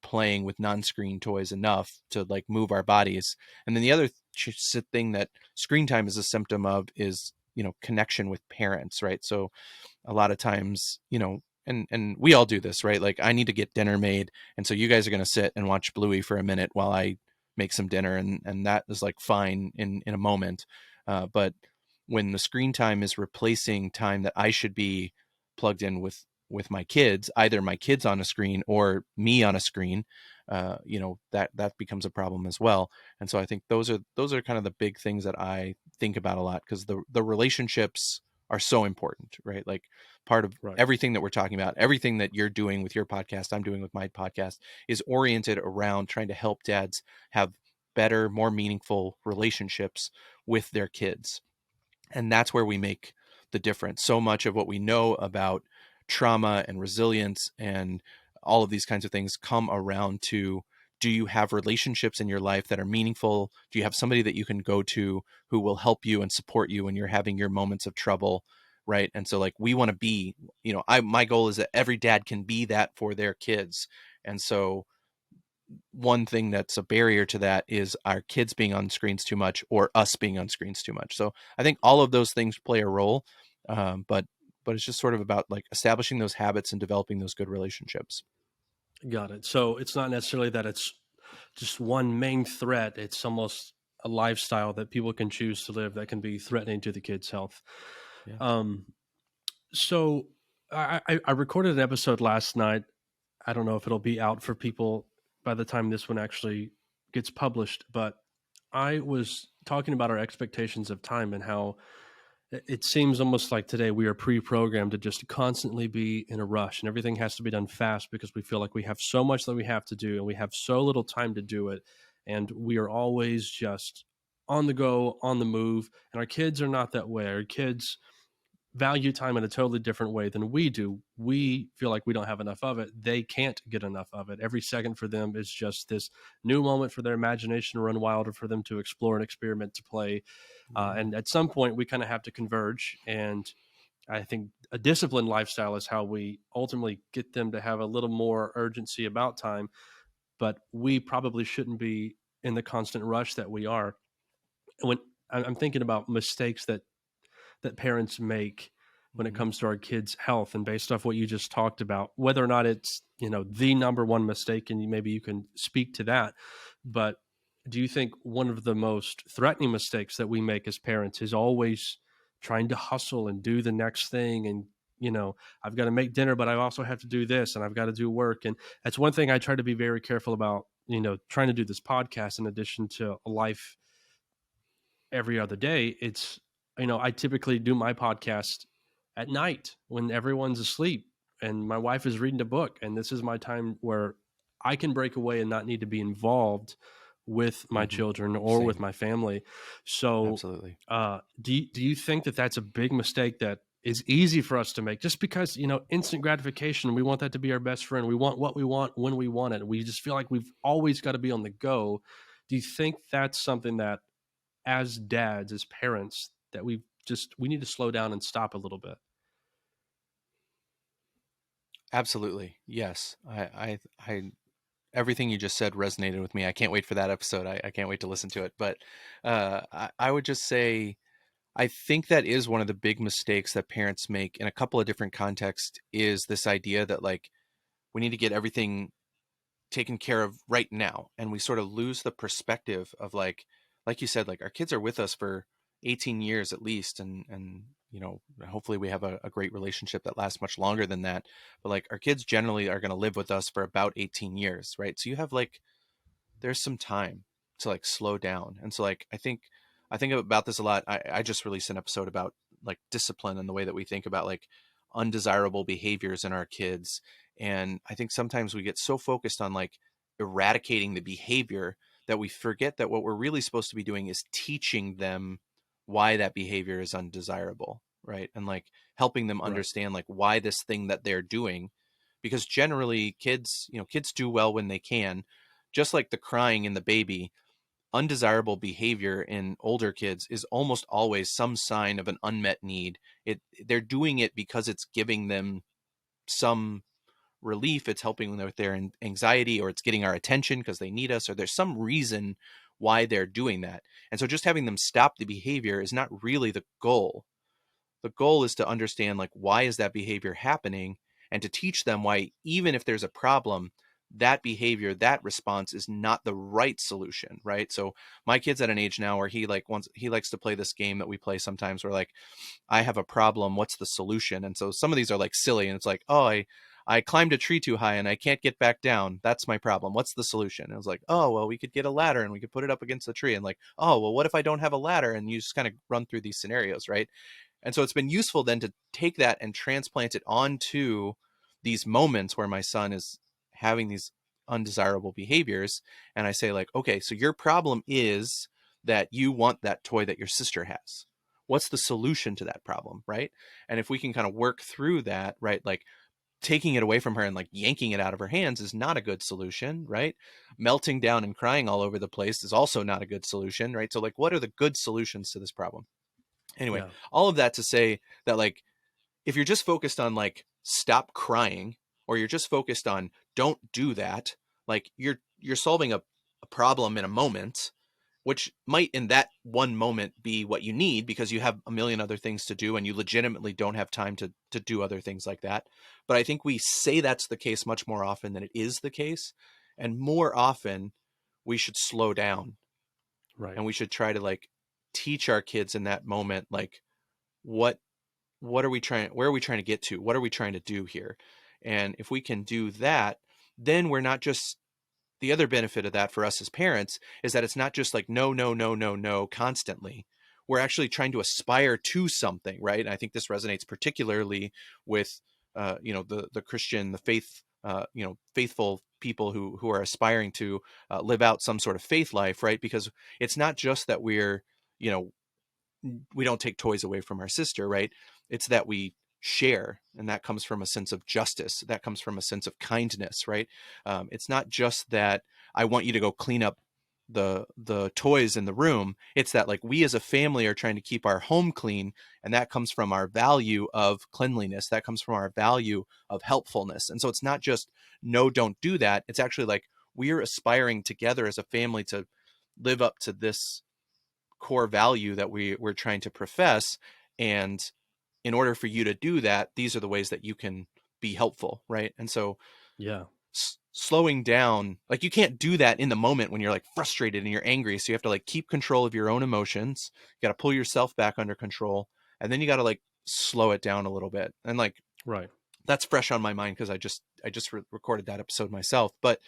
playing with non-screen toys enough to like move our bodies. And then the other thing that screen time is a symptom of is, connection with parents, right? So a lot of times, and we all do this, right? Like I need to get dinner made, and so you guys are going to sit and watch Bluey for a minute while I make some dinner, and that is like fine in a moment. But when the screen time is replacing time that I should be plugged in with my kids, either my kids on a screen or me on a screen, that becomes a problem as well. And so I think those are kind of the big things that I think about a lot, because the relationships are so important, right? Like part of right. everything that we're talking about, everything that you're doing with your podcast, I'm doing with my podcast, is oriented around trying to help dads have better, more meaningful relationships with their kids. And that's where we make the difference. So much of what we know about trauma and resilience and all of these kinds of things come around to, do you have relationships in your life that are meaningful? Do you have somebody that you can go to who will help you and support you when you're having your moments of trouble? Right. And so like we want to be, my goal is that every dad can be that for their kids. And so one thing that's a barrier to that is our kids being on screens too much or us being on screens too much. So I think all of those things play a role. But it's just sort of about like establishing those habits and developing those good relationships. Got it. So it's not necessarily that it's just one main threat. It's almost a lifestyle that people can choose to live that can be threatening to the kids' health. Yeah. Um, so I recorded an episode last night. I don't know if it'll be out for people by the time this one actually gets published, but I was talking about our expectations of time and how it seems almost like today we are pre-programmed to just constantly be in a rush and everything has to be done fast because we feel like we have so much that we have to do and we have so little time to do it, and we are always just on the go, on the move. And our kids are not that way. Our kids value time in a totally different way than we do. We feel like we don't have enough of it. They can't get enough of it. Every second for them is just this new moment for their imagination to run wild, or for them to explore and experiment, to play. Yeah. And at some point, we kind of have to converge. And I think a disciplined lifestyle is how we ultimately get them to have a little more urgency about time. But we probably shouldn't be in the constant rush that we are. When I'm thinking about mistakes that parents make when it Mm-hmm. comes to our kids' health, and based off what you just talked about, whether or not it's the number one mistake, and maybe you can speak to that, but do you think one of the most threatening mistakes that we make as parents is always trying to hustle and do the next thing? And I've got to make dinner, but I also have to do this, and I've got to do work. And that's one thing I try to be very careful about, trying to do this podcast in addition to a life every other day. It's, I typically do my podcast at night when everyone's asleep and my wife is reading a book. And this is my time where I can break away and not need to be involved with my Mm-hmm. children or with Same. my family. So, Absolutely. do you think that that's a big mistake that is easy for us to make, just because, instant gratification, we want that to be our best friend. We want what we want when we want it. We just feel like we've always got to be on the go. Do you think that's something that, as dads, as parents, that we need to slow down and stop a little bit? Absolutely. Yes. Everything you just said resonated with me. I can't wait for that episode. I can't wait to listen to it. But I would just say, I think that is one of the big mistakes that parents make in a couple of different contexts, is this idea that like we need to get everything taken care of right now. And we sort of lose the perspective of like you said, like our kids are with us for 18 years at least. And, hopefully we have a great relationship that lasts much longer than that. But like our kids generally are going to live with us for about 18 years. Right. So you have like, there's some time to like slow down. And so like I think about this a lot. I just released an episode about like discipline and the way that we think about like undesirable behaviors in our kids. And I think sometimes we get so focused on like eradicating the behavior that we forget that what we're really supposed to be doing is teaching them why that behavior is undesirable, right? And like helping them Right. understand like why this thing that they're doing, because generally kids do well when they can, just like the crying in the baby. Undesirable behavior in older kids is almost always some sign of an unmet need. They're doing it because it's giving them some relief, it's helping them with their anxiety, or it's getting our attention because they need us, or there's some reason why they're doing that. And so just having them stop the behavior is not really the goal. The goal is to understand like why is that behavior happening, and to teach them why, even if there's a problem, that behavior, that response is not the right solution, right? So my kid's at an age now where he likes to play this game that we play sometimes, where like, I have a problem, what's the solution? And so some of these are like silly, and it's like, oh, I climbed a tree too high and I can't get back down. That's my problem. What's the solution? And I was like, oh, well, we could get a ladder and we could put it up against the tree. And like, oh, well, what if I don't have a ladder? And you just kind of run through these scenarios, right? And so it's been useful then to take that and transplant it onto these moments where my son is having these undesirable behaviors. And I say, like, okay, so your problem is that you want that toy that your sister has. what's the solution to that problem, right? And if we can kind of work through that, right, like taking it away from her and like yanking it out of her hands is not a good solution, right? Melting down and crying all over the place is also not a good solution, right? So like, what are the good solutions to this problem? Anyway, Yeah. all of that to say that like, if you're just focused on like stop crying, or you're just focused on don't do that, like you're solving a problem in a moment, which might in that one moment be what you need because you have a million other things to do and you legitimately don't have time to do other things like that. But I think we say that's the case much more often than it is the case. And more often we should slow down, Right. and we should try to like teach our kids in that moment, like what what are we trying, where are we trying to get to, what are we trying to do here? And if we can do that, then we're not just, the other benefit of that for us as parents is that it's not just like no, no, no, no, no constantly. We're actually trying to aspire to something, right? And I think this resonates particularly with the Christian, the faith, faithful people who are aspiring to live out some sort of faith life, right? Because it's not just that you know we don't take toys away from our sister, right? It's that we share, and that comes from a sense of justice. That comes from a sense of kindness, right? It's not just that I want you to go clean up the toys in the room. It's that like we as a family are trying to keep our home clean, and that comes from our value of cleanliness. That comes from our value of helpfulness. And so it's not just no, don't do that. It's actually like we're aspiring together as a family to live up to this core value that we're trying to profess. And in order for you to do that, these are the ways that you can be helpful, right? And so Yeah. slowing down, like you can't do that in the moment when you're like frustrated and you're angry, so you have to like keep control of your own emotions. You got to pull yourself back under control, and then you got to like slow it down a little bit. And like Right. that's fresh on my mind because I just recorded that episode myself. But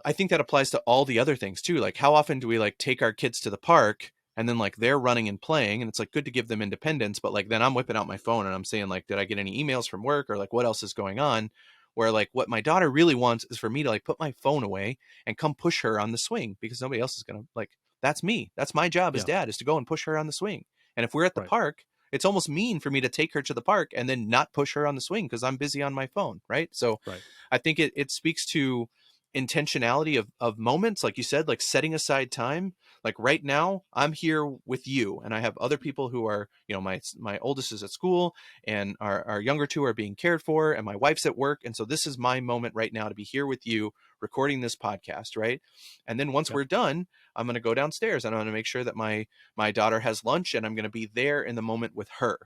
I think that applies to all the other things too. Like how often do we like take our kids to the park and then like they're running and playing, and it's like good to give them independence, but like then I'm whipping out my phone and I'm saying like, did I get any emails from work, or like what else is going on? Where like what my daughter really wants is for me to like put my phone away and come push her on the swing, because nobody else is going to like, that's me. That's my job as Yeah. dad, is to go and push her on the swing. And if we're at the Right. park, it's almost mean for me to take her to the park and then not push her on the swing because I'm busy on my phone. Right. So Right. I think it speaks to intentionality of moments, like you said, like setting aside time. Like right now I'm here with you, and I have other people who are, my oldest is at school, and our younger two are being cared for, and my wife's at work, and so this is my moment right now to be here with you recording this podcast, right? And then once Yep. we're done, I'm going to go downstairs and I'm going to make sure that my daughter has lunch, and I'm going to be there in the moment with her.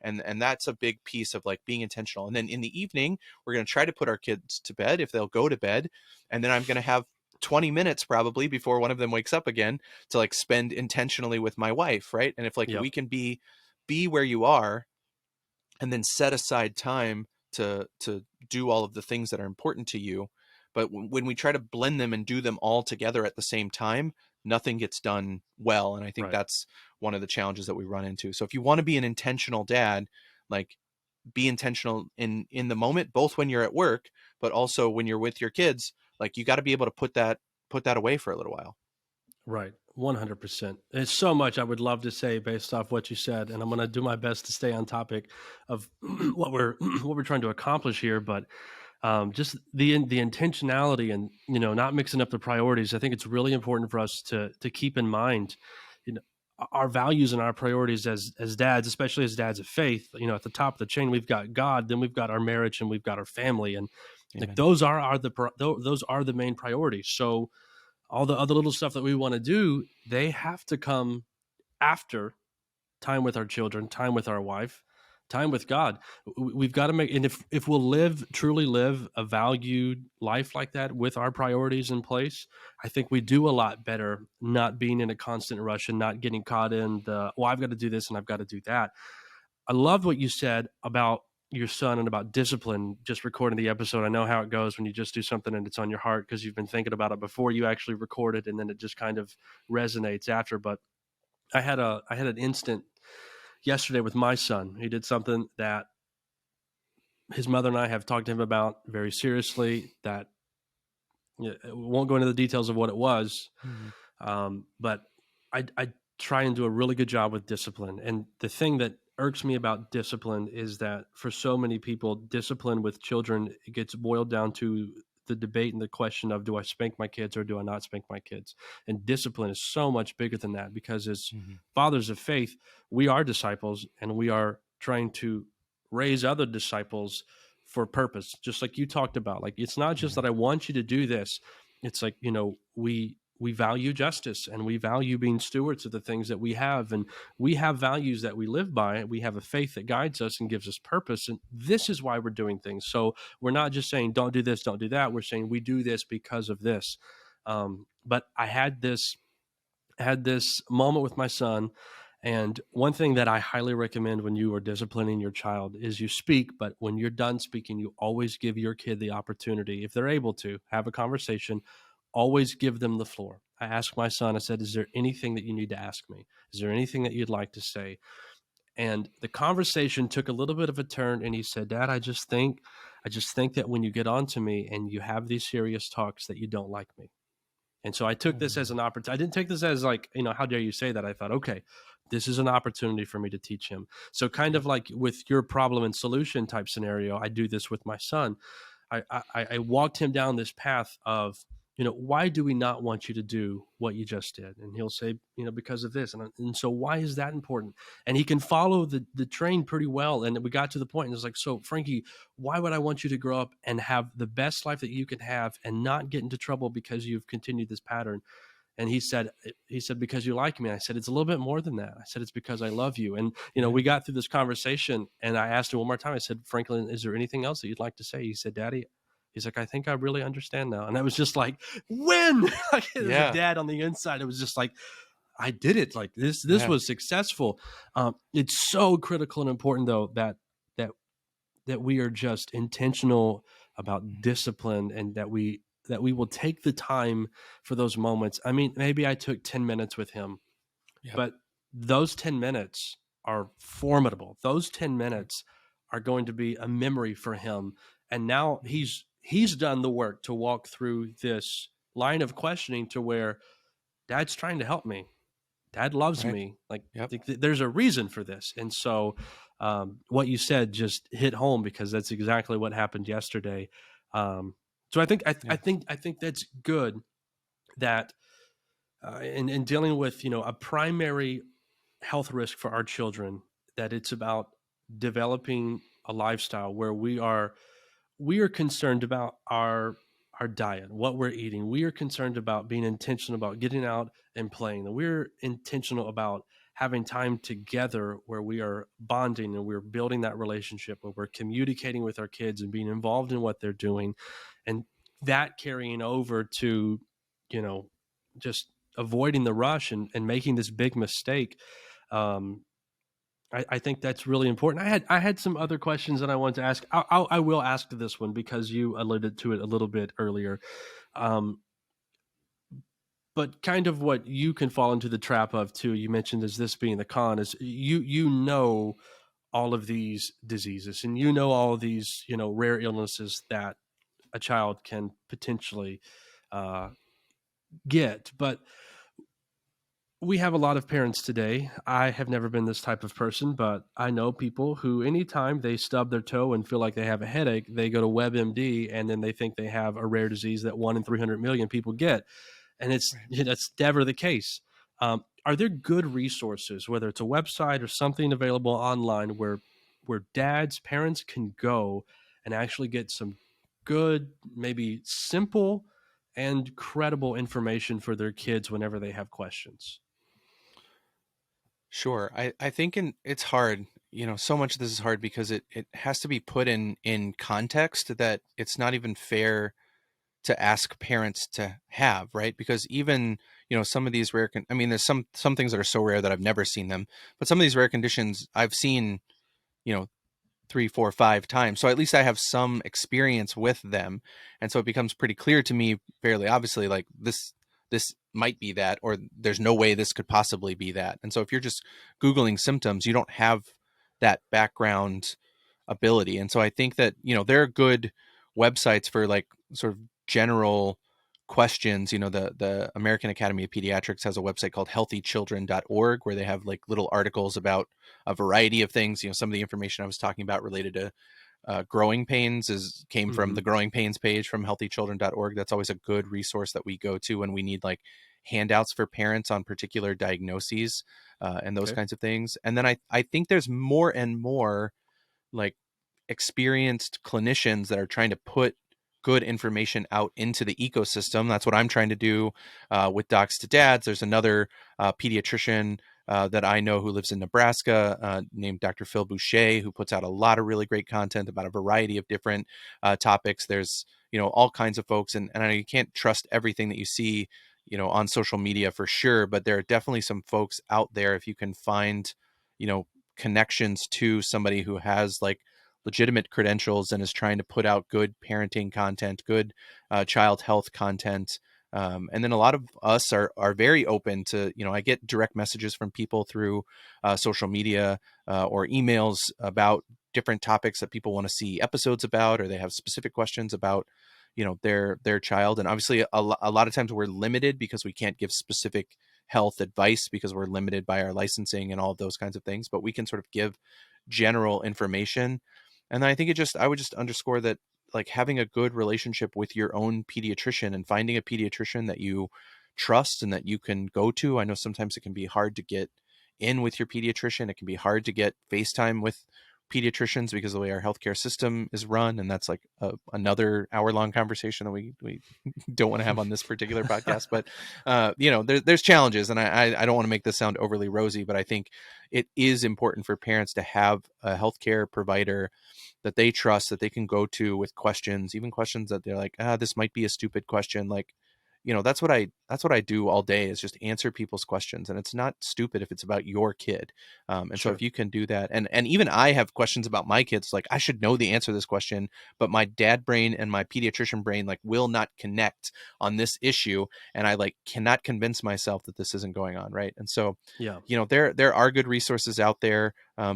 And that's a big piece of like being intentional. And then in the evening, we're going to try to put our kids to bed if they'll go to bed, and then I'm going to have 20 minutes probably before one of them wakes up again to like spend intentionally with my wife, right? And if like Yep. we can be where you are, and then set aside time to do all of the things that are important to you. But when we try to blend them and do them all together at the same time, nothing gets done well. And I think Right. that's one of the challenges that we run into. So if you want to be an intentional dad, like be intentional in the moment, both when you're at work, but also when you're with your kids. Like you got to be able to put that away for a little while. Right. 100%. There's so much I would love to say based off what you said, and I'm going to do my best to stay on topic of what we're what we're trying to accomplish here. But just the intentionality, and not mixing up the priorities. I think it's really important for us to keep in mind, you know, our values and our priorities as dads, especially as dads of faith. At the top of the chain, we've got God, then we've got our marriage, and we've got our family, and like Amen. those are the main priorities. So all the other little stuff that we want to do, they have to come after time with our children, time with our wife, time with God. We've got to make, and if we'll truly live a valued life like that with our priorities in place, I think we do a lot better not being in a constant rush and not getting caught in well, I've got to do this and I've got to do that. I loved what you said about your son and about discipline, just recording the episode. I know how it goes when you just do something and it's on your heart because you've been thinking about it before you actually record it, and then it just kind of resonates after. But I had an instant yesterday with my son. He did something that his mother and I have talked to him about very seriously. That won't go into the details of what it was, Mhm. but I try and do a really good job with discipline. And the thing that irks me about discipline is that for so many people, discipline with children, it gets boiled down to the debate and the question of, do I spank my kids or do I not spank my kids? And discipline is so much bigger than that, because as Hmm. fathers of faith, we are disciples and we are trying to raise other disciples for purpose, just like you talked about. Like, it's not just Hmm. that I want you to do this. It's like, we value justice and we value being stewards of the things that we have, and we have values that we live by. We have a faith that guides us and gives us purpose, and this is why we're doing things. So we're not just saying don't do this, don't do that. We're saying we do this because of this. But I had this moment with my son. And one thing that I highly recommend when you are disciplining your child is you speak, but when you're done speaking, you always give your kid the opportunity, if they're able to have a conversation, always give them the floor. I asked my son, I said, is there anything that you need to ask me? Is there anything that you'd like to say? And the conversation took a little bit of a turn. And he said, Dad, I just think that when you get on to me and you have these serious talks that you don't like me. And so I took this as Mm. an opportunity. I didn't take this as like, how dare you say that? I thought, okay, this is an opportunity for me to teach him. So kind Yep. of like with your problem and solution type scenario, I do this with my son. I walked him down this path of, why do we not want you to do what you just did? And he'll say, because of this. And so why is that important? And he can follow the train pretty well. And we got to the point and it's like, so Frankie, why would I want you to grow up and have the best life that you can have and not get into trouble because you've continued this pattern? And he said, because you like me. And I said, it's a little bit more than that. I said, it's because I love you. And, Yeah. we got through this conversation and I asked him one more time. I said, Franklin, is there anything else that you'd like to say? He said, Daddy, he's like, I think I really understand now. And I was just like, when? Like, as a Yeah. dad on the inside, it was just like, I did it. Like this Yeah. was successful. It's so critical and important though, that that we are just intentional about Mhm. discipline, and that we will take the time for those moments. I mean, maybe I took 10 minutes with him, Yep. but those 10 minutes are formidable. Those 10 Yep. minutes are going to be a memory for him. And now Mhm. he's done the work to walk through this line of questioning to where Dad's trying to help me. Dad loves Right. me. Like, Yep. there's a reason for this. And so, what you said just hit home, because that's exactly what happened yesterday. So Yeah. I think that's good that, in dealing with, a primary health risk for our children, that it's about developing a lifestyle where we are concerned about our diet, what we're eating. We are concerned about being intentional about getting out and playing. That we're intentional about having time together where we are bonding and we're building that relationship, where we're communicating with our kids and being involved in what they're doing, and that carrying over to, you know, just avoiding the rush and making this big mistake. Um, I think that's really important. I had some other questions that I wanted to ask. I will ask this one because you alluded to it a little bit earlier. Um, but kind of what you can fall into the trap of too. You mentioned as this being the con is you all of these diseases, and all of these rare illnesses that a child can potentially uh, get. But we have a lot of parents today. I have never been this type of person, but I know people who, anytime they stub their toe and feel like they have a headache, they go to WebMD and then they think they have a rare disease that 1 in 300 million people get. And Right. that's never the case. Are there good resources, whether it's a website or something available online, where dads, parents can go and actually get some good, maybe simple and credible information for their kids whenever they have questions? Sure. I think it's hard. So much of this is hard because it has to be put in context that it's not even fair to ask parents to have, right? Because even, some of these I mean, there's some things that are so rare that I've never seen them, but some of these rare conditions I've seen, you know, 3, 4, 5 times. So at least I have some experience with them. And so it becomes pretty clear to me fairly obviously, like this might be that, or there's no way this could possibly be that. And so if you're just Googling symptoms, you don't have that background ability. And so I think that, there are good websites for like sort of general questions, the American Academy of Pediatrics has a website called healthychildren.org where they have like little articles about a variety of things. Some of the information I was talking about related to growing pains came from Hmm. the growing pains page from healthychildren.org. That's always a good resource that we go to when we need like handouts for parents on particular diagnoses and those Okay. kinds of things. And then I think there's more and more like experienced clinicians that are trying to put good information out into the ecosystem. That's what I'm trying to do with Docs to Dads. There's another pediatrician that I know who lives in Nebraska named Dr. Phil Boucher, who puts out a lot of really great content about a variety of different topics. There's, all kinds of folks, and I know you can't trust everything that you see, on social media for sure, but there are definitely some folks out there if you can find, connections to somebody who has like legitimate credentials and is trying to put out good parenting content, good child health content. And then a lot of us are very open to, I get direct messages from people through social media or emails about different topics that people want to see episodes about, or they have specific questions about, their child. And obviously a lot of times we're limited because we can't give specific health advice because we're limited by our licensing and all of those kinds of things, but we can sort of give general information. And I think I would just underscore that like having a good relationship with your own pediatrician and finding a pediatrician that you trust and that you can go to. I know sometimes it can be hard to get in with your pediatrician. It can be hard to get FaceTime with pediatricians because of the way our healthcare system is run. And that's like another hour-long conversation that we don't want to have on this particular podcast. But, there's challenges. And I don't want to make this sound overly rosy, but I think it is important for parents to have a healthcare provider that they trust, that they can go to with questions, even questions that they're like, this might be a stupid question. Like, that's what I do all day is just answer people's questions. And it's not stupid if it's about your kid. And so if Sure. you can do that, and even I have questions about my kids, like I should know the answer to this question, but my dad brain and my pediatrician brain like will not connect on this issue. And I like cannot convince myself that this isn't going on. Right. And so, Yeah. there are good resources out there,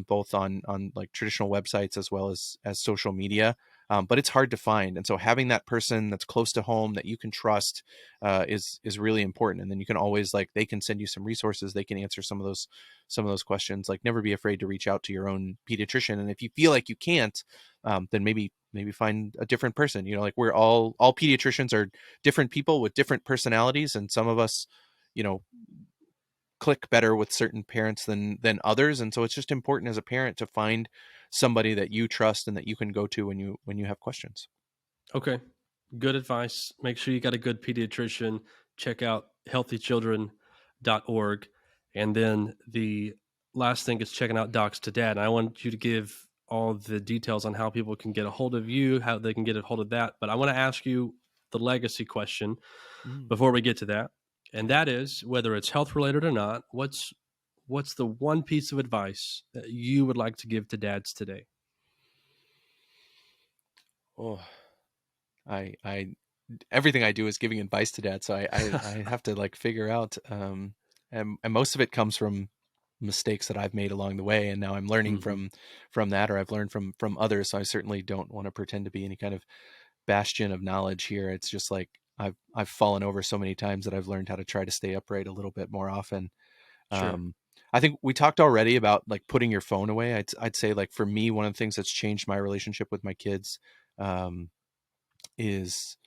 both on like traditional websites as well as social media. But it's hard to find, and so having that person that's close to home that you can trust is really important. And then you can always like they can send you some resources, they can answer some of those questions. Like never be afraid to reach out to your own pediatrician, and if you feel like you can't, then maybe find a different person. Like we're all pediatricians are different people with different personalities, and some of us, you know, click better with certain parents than others. And so it's just important as a parent to find somebody that you trust and that you can go to when you have questions. Okay. Good advice. Make sure you got a good pediatrician. Check out healthychildren.org. And then the last thing is checking out Docs to Dad. And I want you to give all the details on how people can get a hold of you, how they can get a hold of that. But I want to ask you the legacy question Mm. before we get to that. And Okay. that is whether it's health related or not, what's the one piece of advice that you would like to give to dads today? Oh, I everything I do is giving advice to dad, so I have to like figure out, and most of it comes from mistakes that I've made along the way, and now I'm learning Hmm. from that, or I've learned from others. So I certainly don't want to pretend to be any kind of bastion of knowledge here. It's just like I've fallen over so many times that I've learned how to try to stay upright a little bit more often. Sure. Um, I think we talked already about like putting your phone away. I'd say like for me, one of the things that's changed my relationship with my kids um, is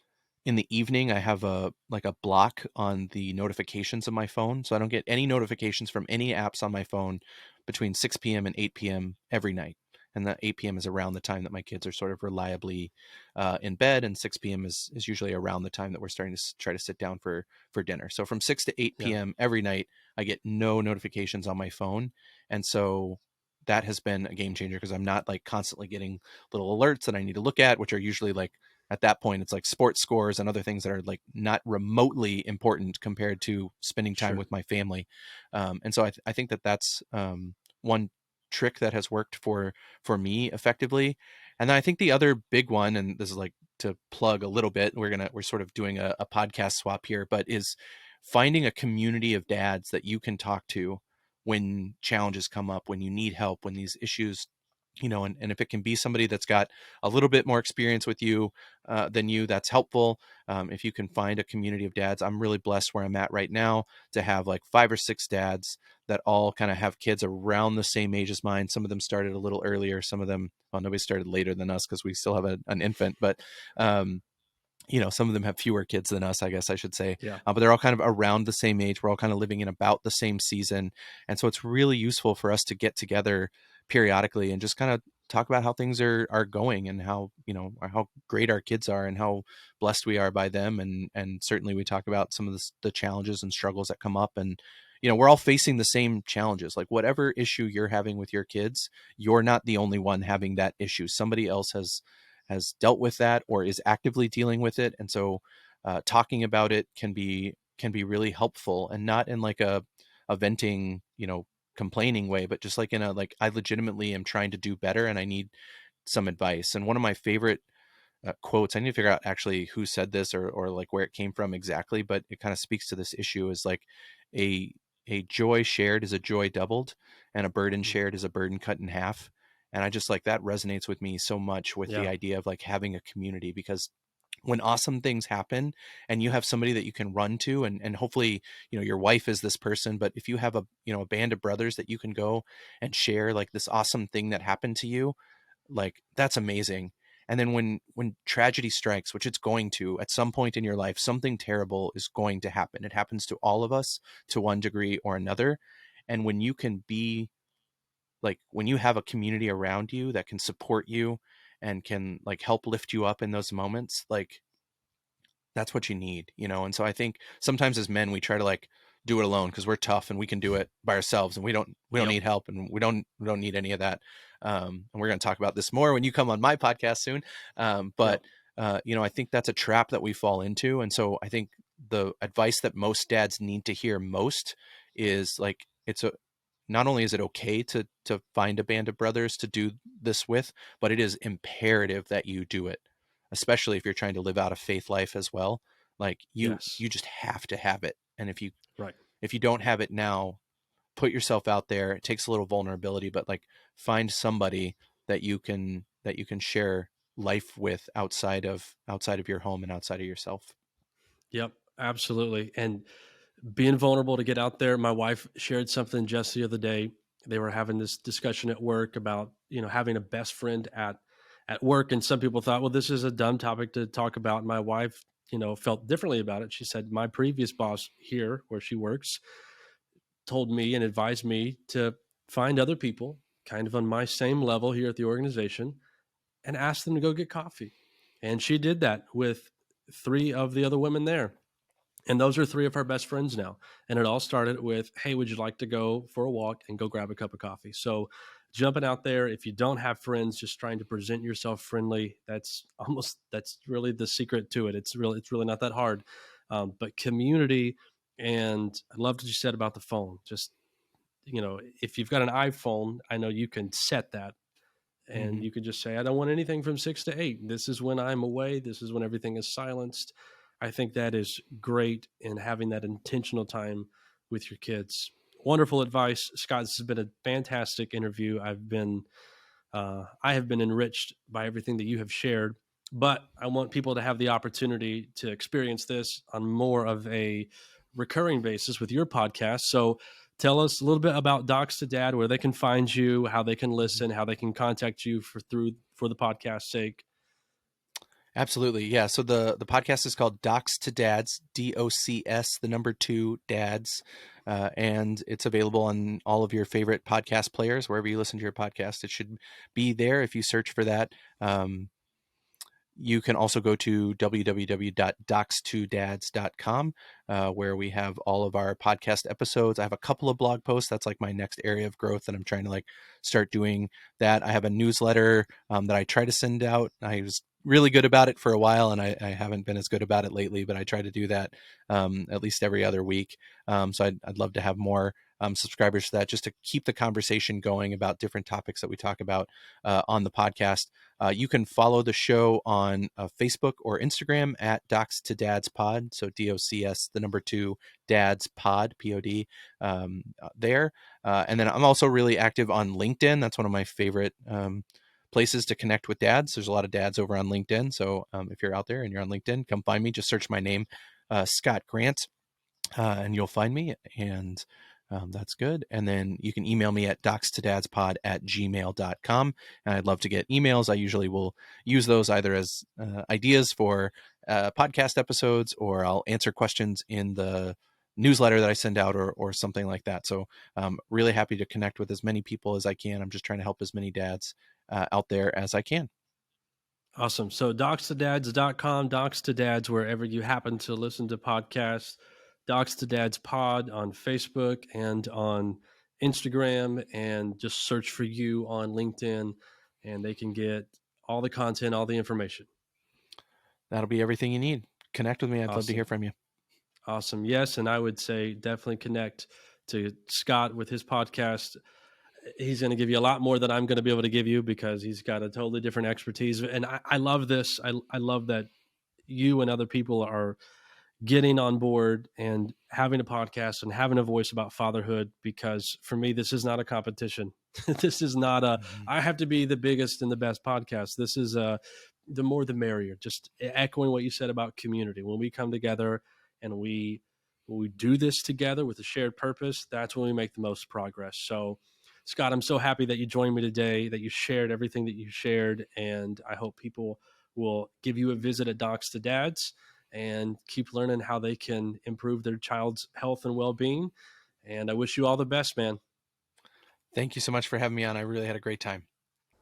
in the evening I have a like a block on the notifications of my phone, so I don't get any notifications from any apps on my phone between 6 p.m. and 8 p.m. every night. And that 8 p.m. is around the time that my kids are sort of reliably in bed, and 6 p.m. is usually around the time that we're starting to try to sit down for dinner. So from 6 to 8 Yeah. p.m. every night, I get no notifications on my phone, and so that has been a game changer because I'm not like constantly getting little alerts that I need to look at, which are usually like at that point it's like sports scores and other things that are like not remotely important compared to spending time Sure. with my family. And so I think that that's one trick that has worked for me effectively. And then I think the other big one, and this is like to plug a little bit, we're sort of doing a podcast swap here, but is finding a community of dads that you can talk to when challenges come up, when you need help, when these issues and if it can be somebody that's got a little bit more experience with you than you, that's helpful. If you can find a community of dads, I'm really blessed where I'm at right now to have like 5 or 6 dads that all kind of have kids around the same age as mine. Some of them started a little earlier. Some of them, well, nobody started later than us because we still have an infant, but um, some of them have fewer kids than us, I guess I should say. Yeah. But they're all kind of around the same age. We're all kind of living in about the same season. And so it's really useful for us to get together periodically and just kind of talk about how things are going, and how great our kids are and how blessed we are by them. And certainly we talk about some of the challenges and struggles that come up. And, we're all facing the same challenges. Like whatever issue you're having with your kids, you're not the only one having that issue. Somebody else has dealt with that or is actively dealing with it. And so talking about it can be really helpful, and not in like a venting, complaining way, but just like in a, like, I legitimately am trying to do better and I need some advice. And one of my favorite quotes, I need to figure out actually who said this, or like where it came from exactly, but it kind of speaks to this issue, is like a a joy shared is a joy doubled, and a burden Mhm. shared is a burden cut in half. And I just, like, that resonates with me so much, with the Yeah. idea of like having a community, because when awesome things happen and you have somebody that you can run to, and hopefully, your wife is this person, but if you have a band of brothers that you can go and share like this awesome thing that happened to you, like, that's amazing. And then when tragedy strikes, which it's going to at some point in your life, something terrible is going to happen. It happens to all of us to one degree or another. And when you can be like, when you have a community around you that can support you and can like help lift you up in those moments, like, that's what you need. And so I think sometimes as men, we try to like do it alone because we're tough and we can do it by ourselves, and we don't Yep. need help, and we don't need any of that. And we're going to talk about this more when you come on my podcast soon. But Yep. I think that's a trap that we fall into. And so I think the advice that most dads need to hear most is like, not only is it okay to find a band of brothers to do this with, but it is imperative that you do it, especially if you're trying to live out a faith life as well. Like, Yes. you just have to have it. And Right. if you don't have it now, put yourself out there. It takes a little vulnerability, but like, find somebody that you can share life with outside of your home and outside of yourself. Yep. Absolutely. And being vulnerable to get out there. My wife shared something just the other day. They were having this discussion at work about, having a best friend at work. And some people thought, well, this is a dumb topic to talk about. And my wife, felt differently about it. She said, my previous boss here where she works told me and advised me to find other people kind of on my same level here at the organization and ask them to go get coffee. And she did that with 3 of the other women there, and those are 3 of our best friends now. And it all started with, hey, would you like to go for a walk and go grab a cup of coffee? So jumping out there, if you don't have friends, just trying to present yourself friendly, that's really the secret to it. It's really not that hard. But community, and I loved what you said about the phone. Just, if you've got an iPhone, I know you can set that, and Hmm. you could just say, I don't want anything from 6 to 8. This is when I'm away. This is when everything is silenced. I think that is great in having that intentional time with your kids. Wonderful advice, Scott. This has been a fantastic interview. I have been enriched by everything that you have shared, but I want people to have the opportunity to experience this on more of a recurring basis with your podcast. So tell us a little bit about Docs to Dad, where they can find you, how they can listen, how they can contact you for the podcast's sake. Absolutely. Yeah. So the podcast is called Docs to Dads, DOCS, the number 2 dads. And it's available on all of your favorite podcast players, wherever you listen to your podcast. It should be there if you search for that. You can also go to www.docs2dads.com, where we have all of our podcast episodes. I have a couple of blog posts. That's like my next area of growth that I'm trying to like start doing that. I have a newsletter that I try to send out. I was really good about it for a while, and I haven't been as good about it lately, but I try to do that at least every other week. So I'd love to have more subscribers to that, just to keep the conversation going about different topics that we talk about on the podcast. You can follow the show on Facebook or Instagram at Docs to Dads Pod. So DOCS, the number 2, Dads Pod, POD, there. And then I'm also really active on LinkedIn. That's one of my favorite places to connect with dads. There's a lot of dads over on LinkedIn. So if you're out there and you're on LinkedIn, come find me. Just search my name, Scott Grant, and you'll find me. And that's good. And then you can email me at docstodadspod@gmail.com. And I'd love to get emails. I usually will use those either as ideas for podcast episodes, or I'll answer questions in the newsletter that I send out, or something like that. So really happy to connect with as many people as I can. I'm just trying to help as many dads out there as I can. Awesome. So docstodads.com, Docs to Dads, wherever you happen to listen to podcasts, Docs to Dads Pod on Facebook and on Instagram, and just search for you on LinkedIn, and they can get all the content, all the information. That'll be everything you need. Connect with me. I'd love to Awesome. hear from you. Awesome. Yes. And I would say definitely connect to Scott with his podcast. He's going to give you a lot more than I'm going to be able to give you, because he's got a totally different expertise. And I love this. I love that you and other people are getting on board and having a podcast and having a voice about fatherhood, because for me, this is not a competition. This is not I have to be the biggest and the best podcast. This is the more the merrier. Just echoing what you said about community. When we come together and we do this together with a shared purpose, that's when we make the most progress. So Scott, I'm so happy that you joined me today, that you shared everything that you shared, and I hope people will give you a visit at Docs to Dads and keep learning how they can improve their child's health and well-being. And I wish you all the best, man. Thank you so much for having me on. I really had a great time.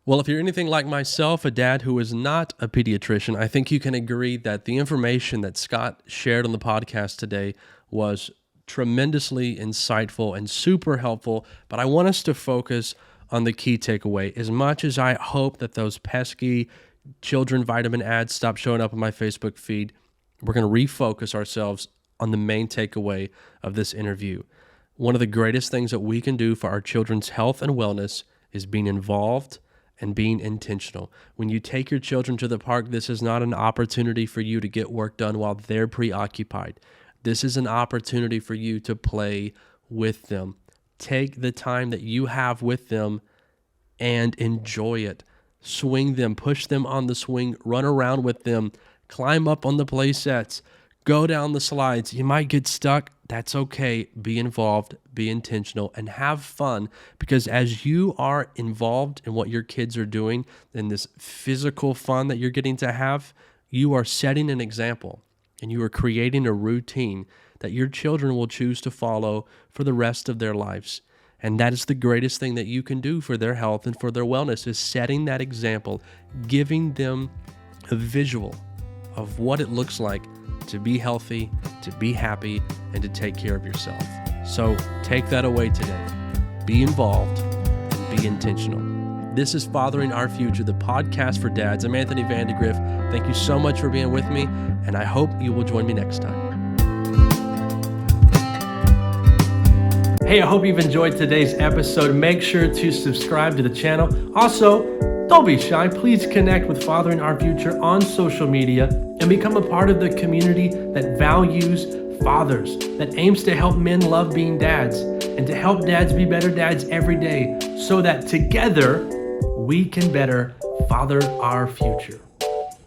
Well, if you're anything like myself, a dad who is not a pediatrician, I think you can agree that the information that Scott shared on the podcast today was tremendously insightful and super helpful. But I want us to focus on the key takeaway. As much as I hope that those pesky children vitamin ads stop showing up on my Facebook feed, we're going to refocus ourselves on the main takeaway of this interview. One of the greatest things that we can do for our children's health and wellness is being involved and being intentional. When you take your children to the park, this is not an opportunity for you to get work done while they're preoccupied. This is an opportunity for you to play with them. Take the time that you have with them and enjoy it. Swing them, push them on the swing, run around with them, climb up on the play sets, go down the slides. You might get stuck. That's okay. Be involved, be intentional, and have fun, because as you are involved in what your kids are doing, in this physical fun that you're getting to have, you are setting an example and you are creating a routine that your children will choose to follow for the rest of their lives. And that is the greatest thing that you can do for their health and for their wellness, is setting that example, giving them a visual of what it looks like to be healthy, to be happy, and to take care of yourself. So take that away today. Be involved and be intentional. This is Fathering Our Future, the podcast for dads. I'm Anthony Vandegrift. Thank you so much for being with me, and I hope you will join me next time. Hey, I hope you've enjoyed today's episode. Make sure to subscribe to the channel. Also, don't be shy. Please connect with Fathering Our Future on social media and become a part of the community that values fathers, that aims to help men love being dads, and to help dads be better dads every day, so that together we can better father our future.